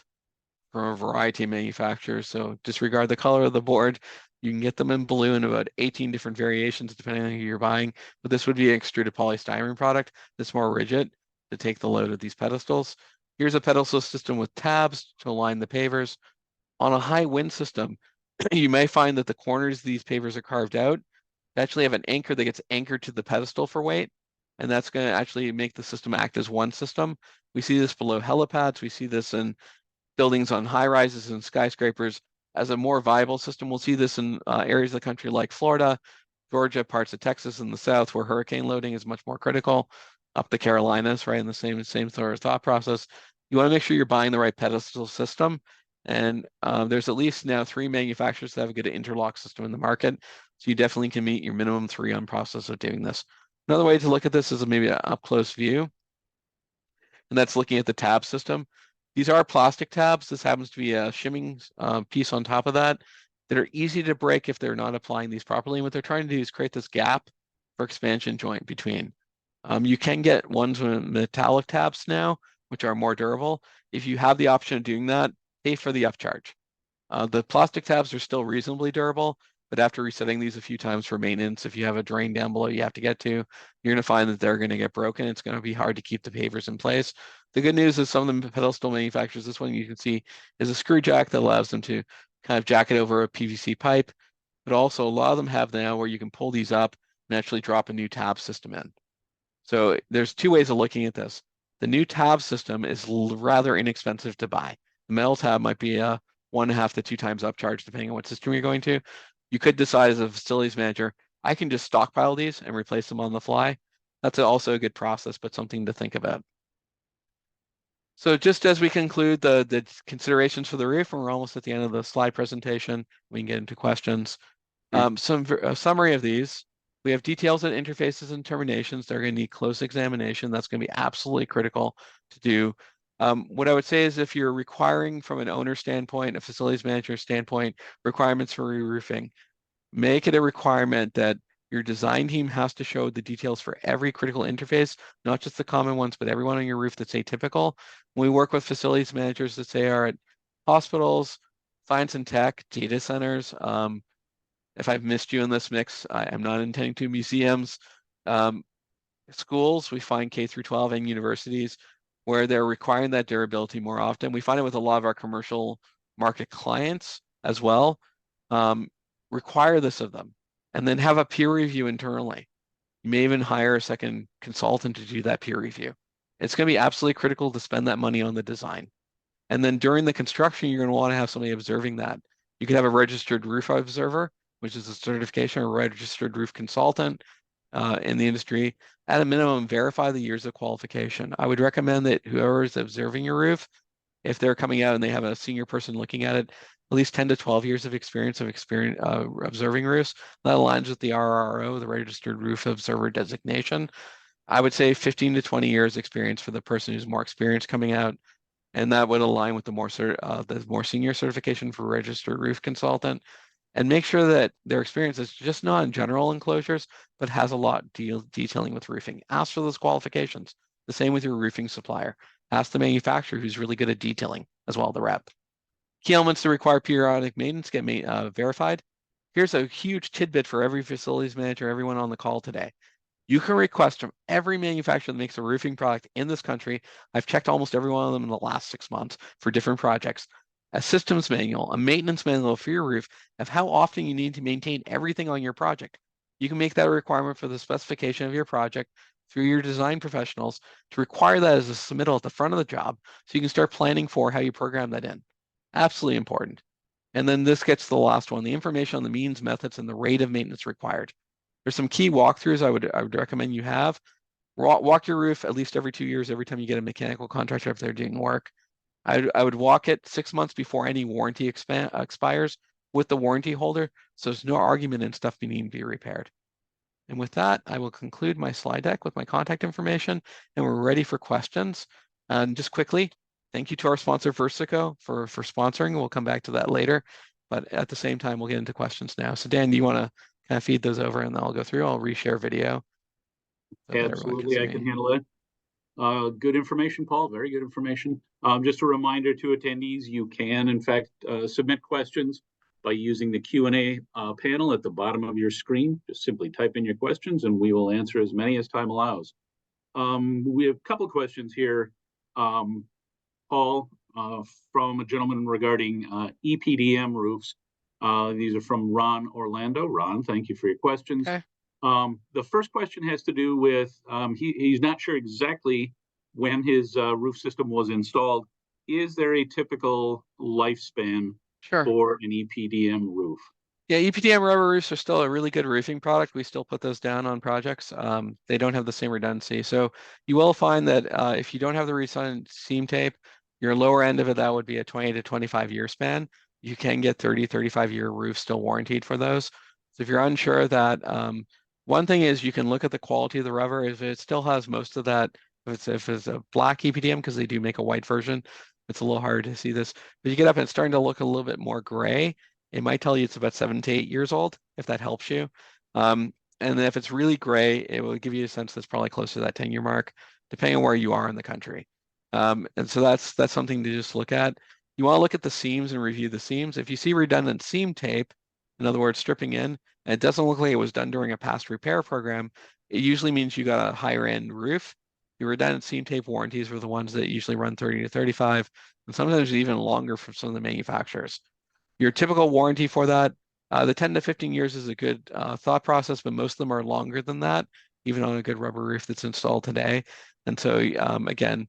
from a variety of manufacturers. So disregard the color of the board. You can get them in blue in about 18 different variations depending on who you're buying. But this would be an extruded polystyrene product that's more rigid to take the load of these pedestals. Here's a pedestal system with tabs to align the pavers. On a high wind system, you may find that the corners of these pavers are carved out. They actually have an anchor that gets anchored to the pedestal for weight, and that's going to actually make the system act as one system. We see this below helipads. We see this in buildings on high rises and skyscrapers as a more viable system. We'll see this in areas of the country like Florida, Georgia, parts of Texas in the south where hurricane loading is much more critical, up the Carolinas, right, in the same sort of thought process. You want to make sure you're buying the right pedestal system. And there's at least now 3 manufacturers that have a good interlock system in the market. So you definitely can meet your minimum 3 on process of doing this. Another way to look at this is maybe an up-close view. And that's looking at the tab system. These are plastic tabs. This happens to be a shimming piece on top of that are easy to break if they're not applying these properly. And what they're trying to do is create this gap for expansion joint between. You can get ones with metallic tabs now, which are more durable. If you have the option of doing that, pay for the upcharge. The plastic tabs are still reasonably durable, but after resetting these a few times for maintenance, if you have a drain down below you have to get to, you're going to find that they're going to get broken. It's going to be hard to keep the pavers in place. The good news is some of the pedestal manufacturers, this one you can see is a screw jack that allows them to kind of jack it over a PVC pipe, but also a lot of them have now where you can pull these up and actually drop a new tab system in. So there's two ways of looking at this. The new tab system is rather inexpensive to buy. The metal tab might be a 1.5 to 2 times upcharge depending on what system you're going to. You could decide as a facilities manager, I can just stockpile these and replace them on the fly. That's also a good process, but something to think about. So just as we conclude the considerations for the roof, and we're almost at the end of the slide presentation, we can get into questions. Some summary of these. We have details and interfaces and terminations. They're going to need close examination. That's going to be absolutely critical to do. What I would say is if you're requiring from an owner standpoint, a facilities manager standpoint, requirements for re-roofing, make it a requirement that your design team has to show the details for every critical interface, not just the common ones, but everyone on your roof that's atypical. When we work with facilities managers that say are at hospitals, science and tech, data centers, if I've missed you in this mix, I'm not intending to. Museums, schools, we find K through 12 and universities where they're requiring that durability more often. We find it with a lot of our commercial market clients as well. Require this of them and then have a peer review internally. You may even hire a second consultant to do that peer review. It's going to be absolutely critical to spend that money on the design. And then during the construction, you're going to want to have somebody observing that. You could have a registered roof observer, which is a certification, or a registered roof consultant in the industry. At a minimum, verify the years of qualification. I would recommend that whoever is observing your roof, if they're coming out and they have a senior person looking at it, at least 10 to 12 years of experience observing roofs. That aligns with the RRO, the Registered Roof Observer designation. I would say 15 to 20 years experience for the person who's more experienced coming out, and that would align with the more senior certification for registered roof consultant. And make sure that their experience is just not in general enclosures, but has a lot detailing with roofing. Ask for those qualifications. The same with your roofing supplier. Ask the manufacturer who's really good at detailing as well, the rep. Key elements to require periodic maintenance get verified. Here's a huge tidbit for every facilities manager, everyone on the call today. You can request from every manufacturer that makes a roofing product in this country. I've checked almost every one of them in the last 6 months for different projects. A systems manual, a maintenance manual for your roof of how often you need to maintain everything on your project. You can make that a requirement for the specification of your project through your design professionals to require that as a submittal at the front of the job so you can start planning for how you program that in. Absolutely important. And then this gets to the last one, the information on the means, methods, and the rate of maintenance required. There's some key walkthroughs I would recommend you have. Walk your roof at least every 2 years, every time you get a mechanical contractor if they're doing work. I would walk it 6 months before any warranty expires with the warranty holder, so there's no argument in stuff needing to be repaired. And with that, I will conclude my slide deck with my contact information, and we're ready for questions. And just quickly, thank you to our sponsor, Versico, for sponsoring. We'll come back to that later, but at the same time, we'll get into questions now. So Dan, do you want to kind of feed those over and then I'll go through? I'll reshare video. So absolutely, I can handle it. Good information, Paul. Very good information. Just a reminder to attendees, you can, in fact, submit questions by using the Q&A panel at the bottom of your screen. Just simply type in your questions and we will answer as many as time allows. We have a couple of questions here, Paul, from a gentleman regarding EPDM roofs. These are from Ron Orlando. Ron, thank you for your questions. Okay. The first question has to do with, he's not sure exactly when his roof system was installed. Is there a typical lifespan for an EPDM roof? Yeah, EPDM rubber roofs are still a really good roofing product. We still put those down on projects. They don't have the same redundancy. So you will find that if you don't have the recent seam tape, your lower end of it, that would be a 20 to 25 year span. You can get 30, 35 year roofs still warranted for those. So if you're unsure of that, one thing is you can look at the quality of the rubber. If it still has most of that, if it's a black EPDM, because they do make a white version, it's a little hard to see this. But you get up and it's starting to look a little bit more gray. It might tell you it's about 7 to 8 years old, if that helps you. And then if it's really gray, it will give you a sense that's probably close to that 10-year mark, depending on where you are in the country. And so that's something to just look at. You want to look at the seams and review the seams. If you see redundant seam tape, In other words, stripping in, and it doesn't look like it was done during a past repair program, it usually means you got a higher end roof. Your redundant seam tape warranties were the ones that usually run 30 to 35, and sometimes even longer from some of the manufacturers. Your typical warranty for that, the 10 to 15 years is a good thought process, but most of them are longer than that, even on a good rubber roof that's installed today. And so again,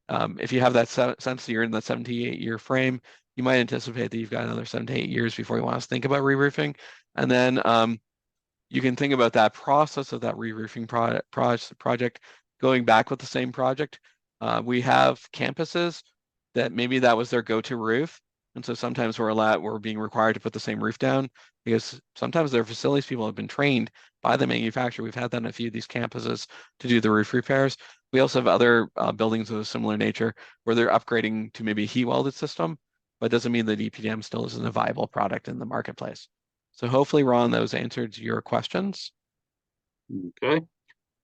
if you have that sense that you're in that 7 to 8 year frame, you might anticipate that you've got another 7 to 8 years before you want to think about re-roofing. And then you can think about that process of that re-roofing project going back with the same project. We have campuses that maybe that was their go-to roof. And so sometimes we're being required to put the same roof down because sometimes their facilities people have been trained by the manufacturer. We've had that in a few of these campuses to do the roof repairs. We also have other buildings of a similar nature where they're upgrading to maybe a heat welded system, but it doesn't mean that EPDM still isn't a viable product in the marketplace. So hopefully, Ron, those answered your questions. Okay.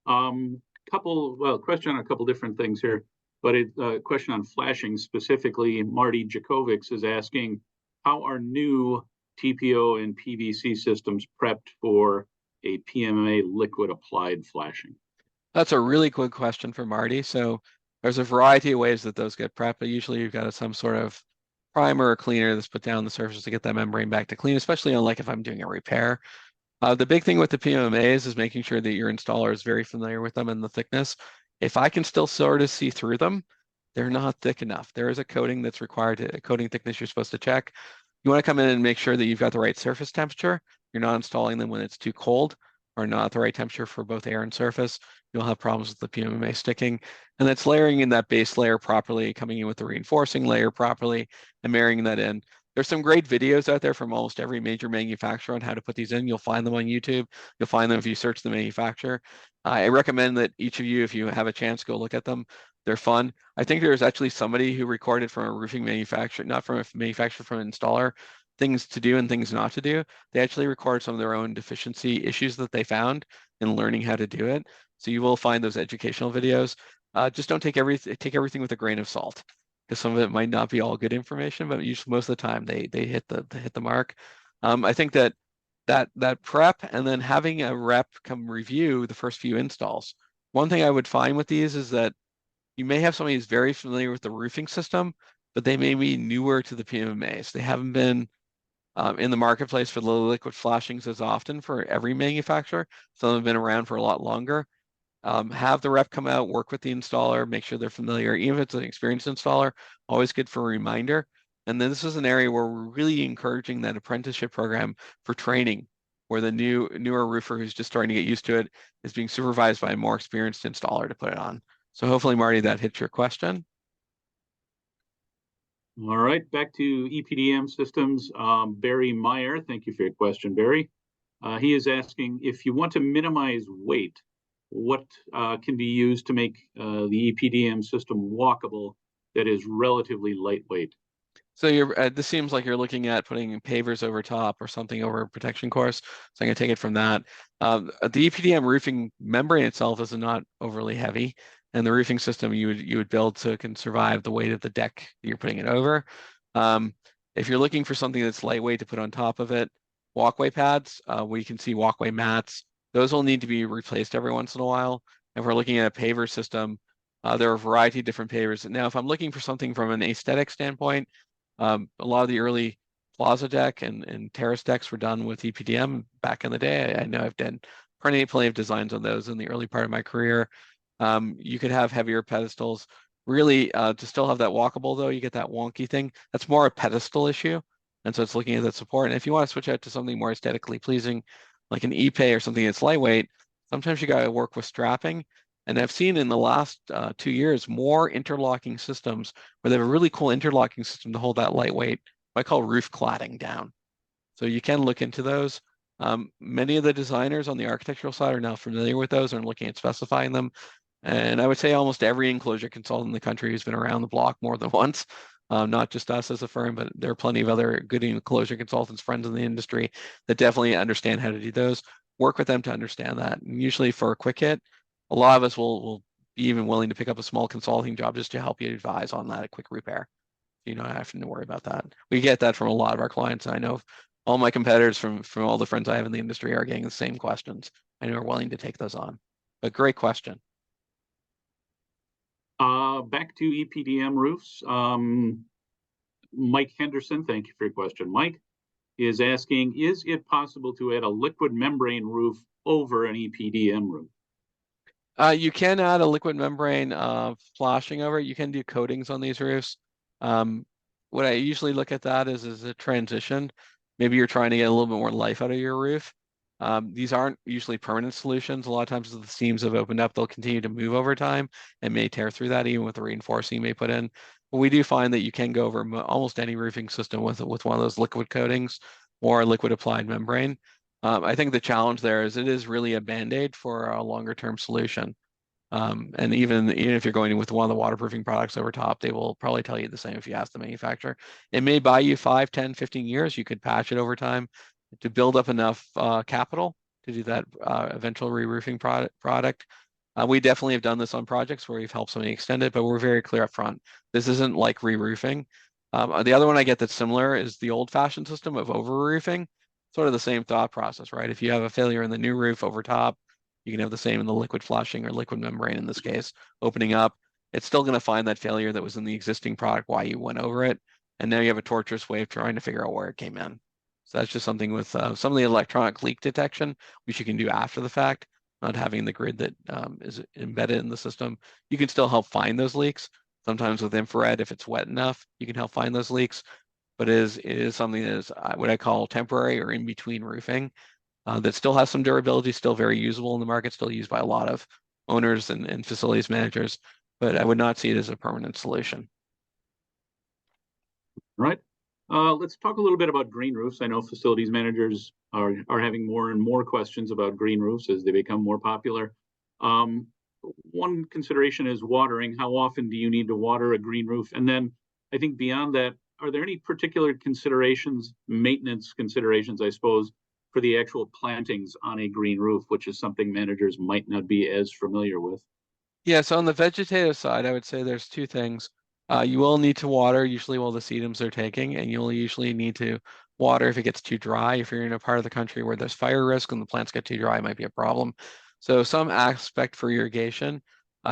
Question on a couple different things here, but a question on flashing specifically. Marty Jakovics is asking, how are new TPO and PVC systems prepped for a PMMA liquid applied flashing? That's a really good question for Marty. So there's a variety of ways that those get prepped, but usually you've got some sort of primer or cleaner that's put down the surface to get that membrane back to clean, especially on like if I'm doing a repair. The big thing with the PMMAs is making sure that your installer is very familiar with them and the thickness. If I can still sort of see through them, they're not thick enough. There is a coating that's required, a coating thickness you're supposed to check. You want to come in and make sure that you've got the right surface temperature. You're not installing them when it's too cold or not the right temperature for both air and surface. You'll have problems with the PMMA sticking. And that's layering in that base layer properly, coming in with the reinforcing layer properly, and marrying that in. There's some great videos out there from almost every major manufacturer on how to put these in. You'll find them on YouTube. You'll find them if you search the manufacturer. I recommend that each of you, if you have a chance, go look at them. They're fun. I think there's actually somebody who recorded from a roofing manufacturer, not from a manufacturer, from an installer, things to do and things not to do. They actually record some of their own deficiency issues that they found in learning how to do it. So you will find those educational videos. Just don't take everything with a grain of salt, because some of it might not be all good information, but usually most of the time they hit the mark. I think that prep and then having a rep come review the first few installs. One thing I would find with these is that you may have somebody who's very familiar with the roofing system, but they may be newer to the PMMAs. They haven't been in the marketplace for the liquid flashings as often for every manufacturer. Some have been around for a lot longer. Have the rep come out, work with the installer, make sure they're familiar. Even if it's an experienced installer, always good for a reminder. And then this is an area where we're really encouraging that apprenticeship program for training, where the newer roofer who's just starting to get used to it is being supervised by a more experienced installer to put it on. So hopefully, Marty, that hits your question. All right, back to EPDM systems. Barry Meyer, thank you for your question, Barry. He is asking, if you want to minimize weight, what can be used to make the EPDM system walkable that is relatively lightweight? So you're this seems like you're looking at putting pavers over top or something over a protection course. So I'm gonna take it from that. The EPDM roofing membrane itself is not overly heavy, and the roofing system you would build so it can survive the weight of the deck that you're putting it over. If you're looking for something that's lightweight to put on top of it, walkway pads, we can see walkway mats. Those will need to be replaced every once in a while. If we're looking at a paver system, there are a variety of different pavers. Now, if I'm looking for something from an aesthetic standpoint, a lot of the early plaza deck and terrace decks were done with EPDM back in the day. I know I've done plenty of designs on those in the early part of my career. You could have heavier pedestals. Really, to still have that walkable though, you get that wonky thing. That's more a pedestal issue. And so it's looking at that support. And if you want to switch out to something more aesthetically pleasing, like an E-Pay or something that's lightweight, sometimes you got to work with strapping. And I've seen in the last 2 years more interlocking systems where they have a really cool interlocking system to hold that lightweight, what I call roof cladding down. So you can look into those. Many of the designers on the architectural side are now familiar with those and looking at specifying them. And I would say almost every enclosure consultant in the country has been around the block more than once. Not just us as a firm, but there are plenty of other good enclosure consultants, friends in the industry that definitely understand how to do those. Work with them to understand that. And usually for a quick hit, a lot of us will be even willing to pick up a small consulting job just to help you advise on that, a quick repair. You don't have to worry about that. We get that from a lot of our clients. I know all my competitors from all the friends I have in the industry are getting the same questions and are willing to take those on. But great question. Back to EPDM roofs. Mike Henderson, thank you for your question. Mike is asking, is it possible to add a liquid membrane roof over an EPDM roof? You can add a liquid membrane flashing over it. You can do coatings on these roofs. What I usually look at that is a transition. Maybe you're trying to get a little bit more life out of your roof. These aren't usually permanent solutions. A lot of times as the seams have opened up, they'll continue to move over time and may tear through that even with the reinforcing you may put in. But we do find that you can go over almost any roofing system with one of those liquid coatings or a liquid applied membrane. I think the challenge there is it is really a Band-Aid for a longer term solution. And even if you're going with one of the waterproofing products over top, they will probably tell you the same if you ask the manufacturer. It may buy you 5, 10, 15 years. You could patch it over time to build up enough capital to do that eventual re-roofing product. We definitely have done this on projects where we've helped somebody extend it, but we're very clear up front. This isn't like re-roofing. The other one I get that's similar is the old-fashioned system of over-roofing. Sort of the same thought process, right? If you have a failure in the new roof over top, you can have the same in the liquid flushing or liquid membrane in this case, opening up. It's still going to find that failure that was in the existing product, why you went over it. And now you have a torturous way of trying to figure out where it came in. So that's just something with some of the electronic leak detection, which you can do after the fact, not having the grid that is embedded in the system. You can still help find those leaks. Sometimes with infrared, if it's wet enough, you can help find those leaks. But it is something that is what I call temporary or in between roofing that still has some durability, still very usable in the market, still used by a lot of owners and facilities managers, but I would not see it as a permanent solution. Right. Let's talk a little bit about green roofs. I know facilities managers are having more and more questions about green roofs as they become more popular. One consideration is watering. How often do you need to water a green roof? And then I think beyond that, are there any particular considerations, maintenance considerations, I suppose, for the actual plantings on a green roof, which is something managers might not be as familiar with? Yeah, so on the vegetative side, I would say there's two things. You will need to water usually while the sedums are taking, and you'll usually need to water if it gets too dry. If you're in a part of the country where there's fire risk and the plants get too dry, it might be a problem. So some aspect for irrigation.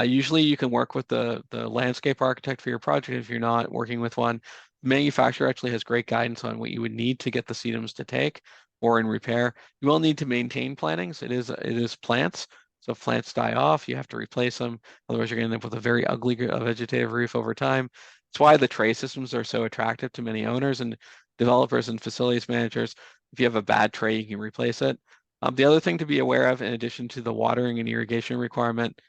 Usually you can work with the landscape architect for your project if you're not working with one. The manufacturer actually has great guidance on what you would need to get the sedums to take or in repair. You will need to maintain plantings. It is plants. So if plants die off, you have to replace them. Otherwise, you're going to end up with a very ugly vegetative roof over time. That's why the tray systems are so attractive to many owners and developers and facilities managers. If you have a bad tray, you can replace it. The other thing to be aware of, in addition to the watering and irrigation requirement,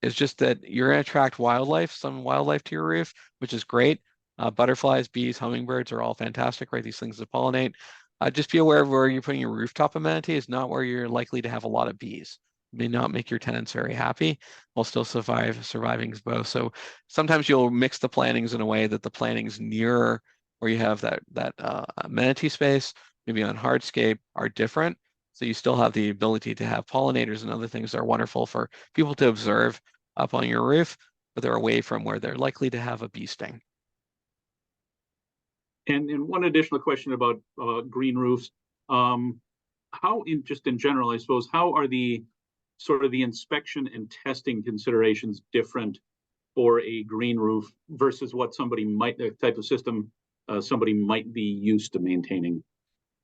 is just that you're going to attract some wildlife to your roof, which is great. Butterflies, bees, hummingbirds are all fantastic, right? These things that pollinate. Just be aware of where you're putting your rooftop amenity is not where you're likely to have a lot of bees. It may not make your tenants very happy while still surviving both. So sometimes you'll mix the plantings in a way that the plantings nearer where you have that amenity space, maybe on hardscape, are different. So you still have the ability to have pollinators and other things that are wonderful for people to observe up on your roof, but they're away from where they're likely to have a bee sting. And one additional question about green roofs. How, just in general, I suppose, how are the sort of the inspection and testing considerations different for a green roof versus what the type of system somebody might be used to maintaining?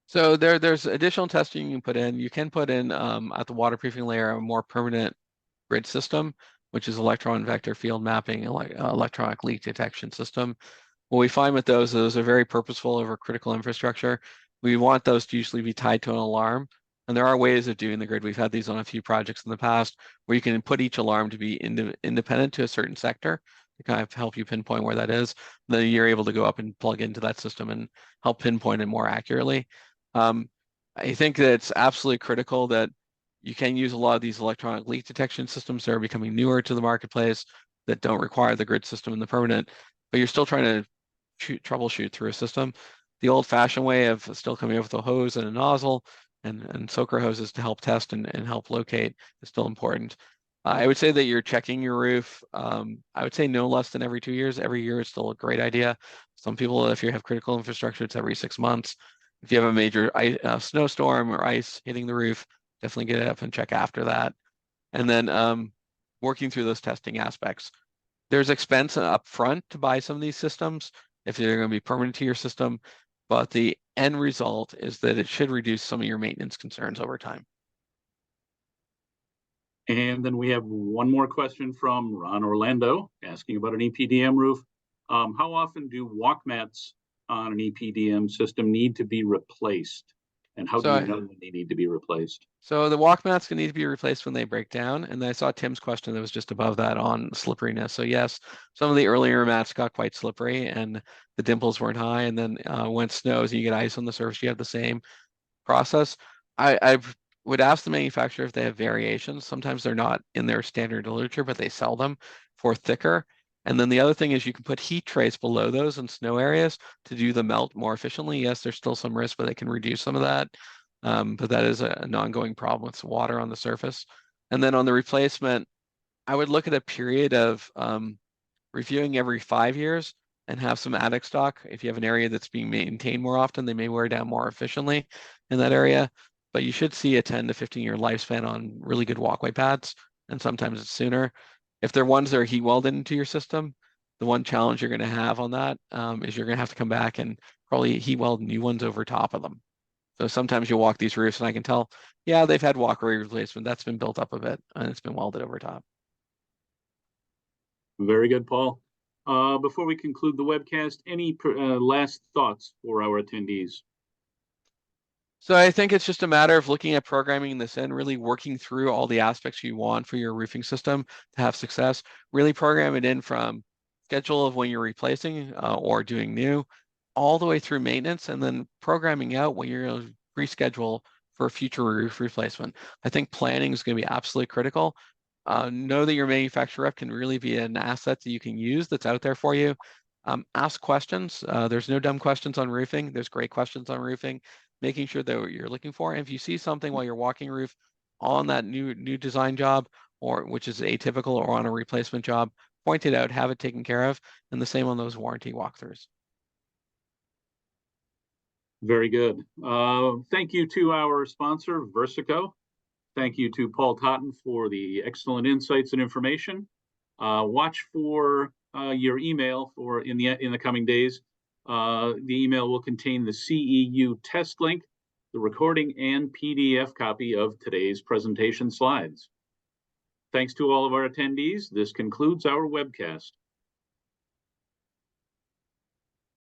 So there's additional testing you can put in. You can put in at the waterproofing layer a more permanent grid system, which is electron vector field mapping, electronic leak detection system. What we find with those are very purposeful over critical infrastructure. We want those to usually be tied to an alarm. And there are ways of doing the grid. We've had these on a few projects in the past where you can put each alarm to be independent to a certain sector to kind of help you pinpoint where that is. Then you're able to go up and plug into that system and help pinpoint it more accurately. I think that it's absolutely critical that you can use a lot of these electronic leak detection systems that are becoming newer to the marketplace that don't require the grid system and the permanent, but you're still trying to troubleshoot through a system. The old-fashioned way of still coming up with a hose and a nozzle and soaker hoses to help test and help locate is still important. I would say that you're checking your roof. I would say no less than every 2 years. Every year is still a great idea. Some people, if you have critical infrastructure, it's every 6 months. If you have a major snowstorm or ice hitting the roof, definitely get up and check after that. And then working through those testing aspects. There's expense up front to buy some of these systems if they're going to be permanent to your system, but the end result is that it should reduce some of your maintenance concerns over time. And then we have one more question from Ron Orlando asking about an EPDM roof. How often do walk mats on an EPDM system need to be replaced? And how do you know when they need to be replaced? So the walk mats can need to be replaced when they break down. And I saw Tim's question that was just above that on slipperiness. So yes, some of the earlier mats got quite slippery and the dimples weren't high. And then when it snows and you get ice on the surface, you have the same process. I would ask the manufacturer if they have variations. Sometimes they're not in their standard literature, but they sell them for thicker. And then the other thing is you can put heat trays below those in snow areas to do the melt more efficiently. Yes, there's still some risk, but they can reduce some of that. But that is an ongoing problem with water on the surface. And then on the replacement, I would look at a period of reviewing every 5 years and have some attic stock. If you have an area that's being maintained more often, they may wear down more efficiently in that area. But you should see a 10 to 15-year lifespan on really good walkway pads, and sometimes it's sooner. If they're ones that are heat welded into your system, the one challenge you're going to have on that is you're going to have to come back and probably heat weld new ones over top of them. So sometimes you'll walk these roofs and I can tell, yeah, they've had walkway replacement. That's been built up a bit and it's been welded over top. Very good, Paul. Before we conclude the webcast, any last thoughts for our attendees? So I think it's just a matter of looking at programming this in, really working through all the aspects you want for your roofing system to have success. Really program it in from schedule of when you're replacing or doing new, all the way through maintenance, and then programming out when you're going to reschedule for a future roof replacement. I think planning is going to be absolutely critical. Know that your manufacturer rep can really be an asset that you can use that's out there for you. Ask questions. There's no dumb questions on roofing. There's great questions on roofing. Making sure that what you're looking for. And if you see something while you're walking roof on that new design job, or which is atypical, or on a replacement job, point it out, have it taken care of, and the same on those warranty walkthroughs. Very good. Thank you to our sponsor, Versico. Thank you to Paul Totten for the excellent insights and information. Watch for your email for in the coming days. The email will contain the CEU test link, the recording, and PDF copy of today's presentation slides. Thanks to all of our attendees. This concludes our webcast.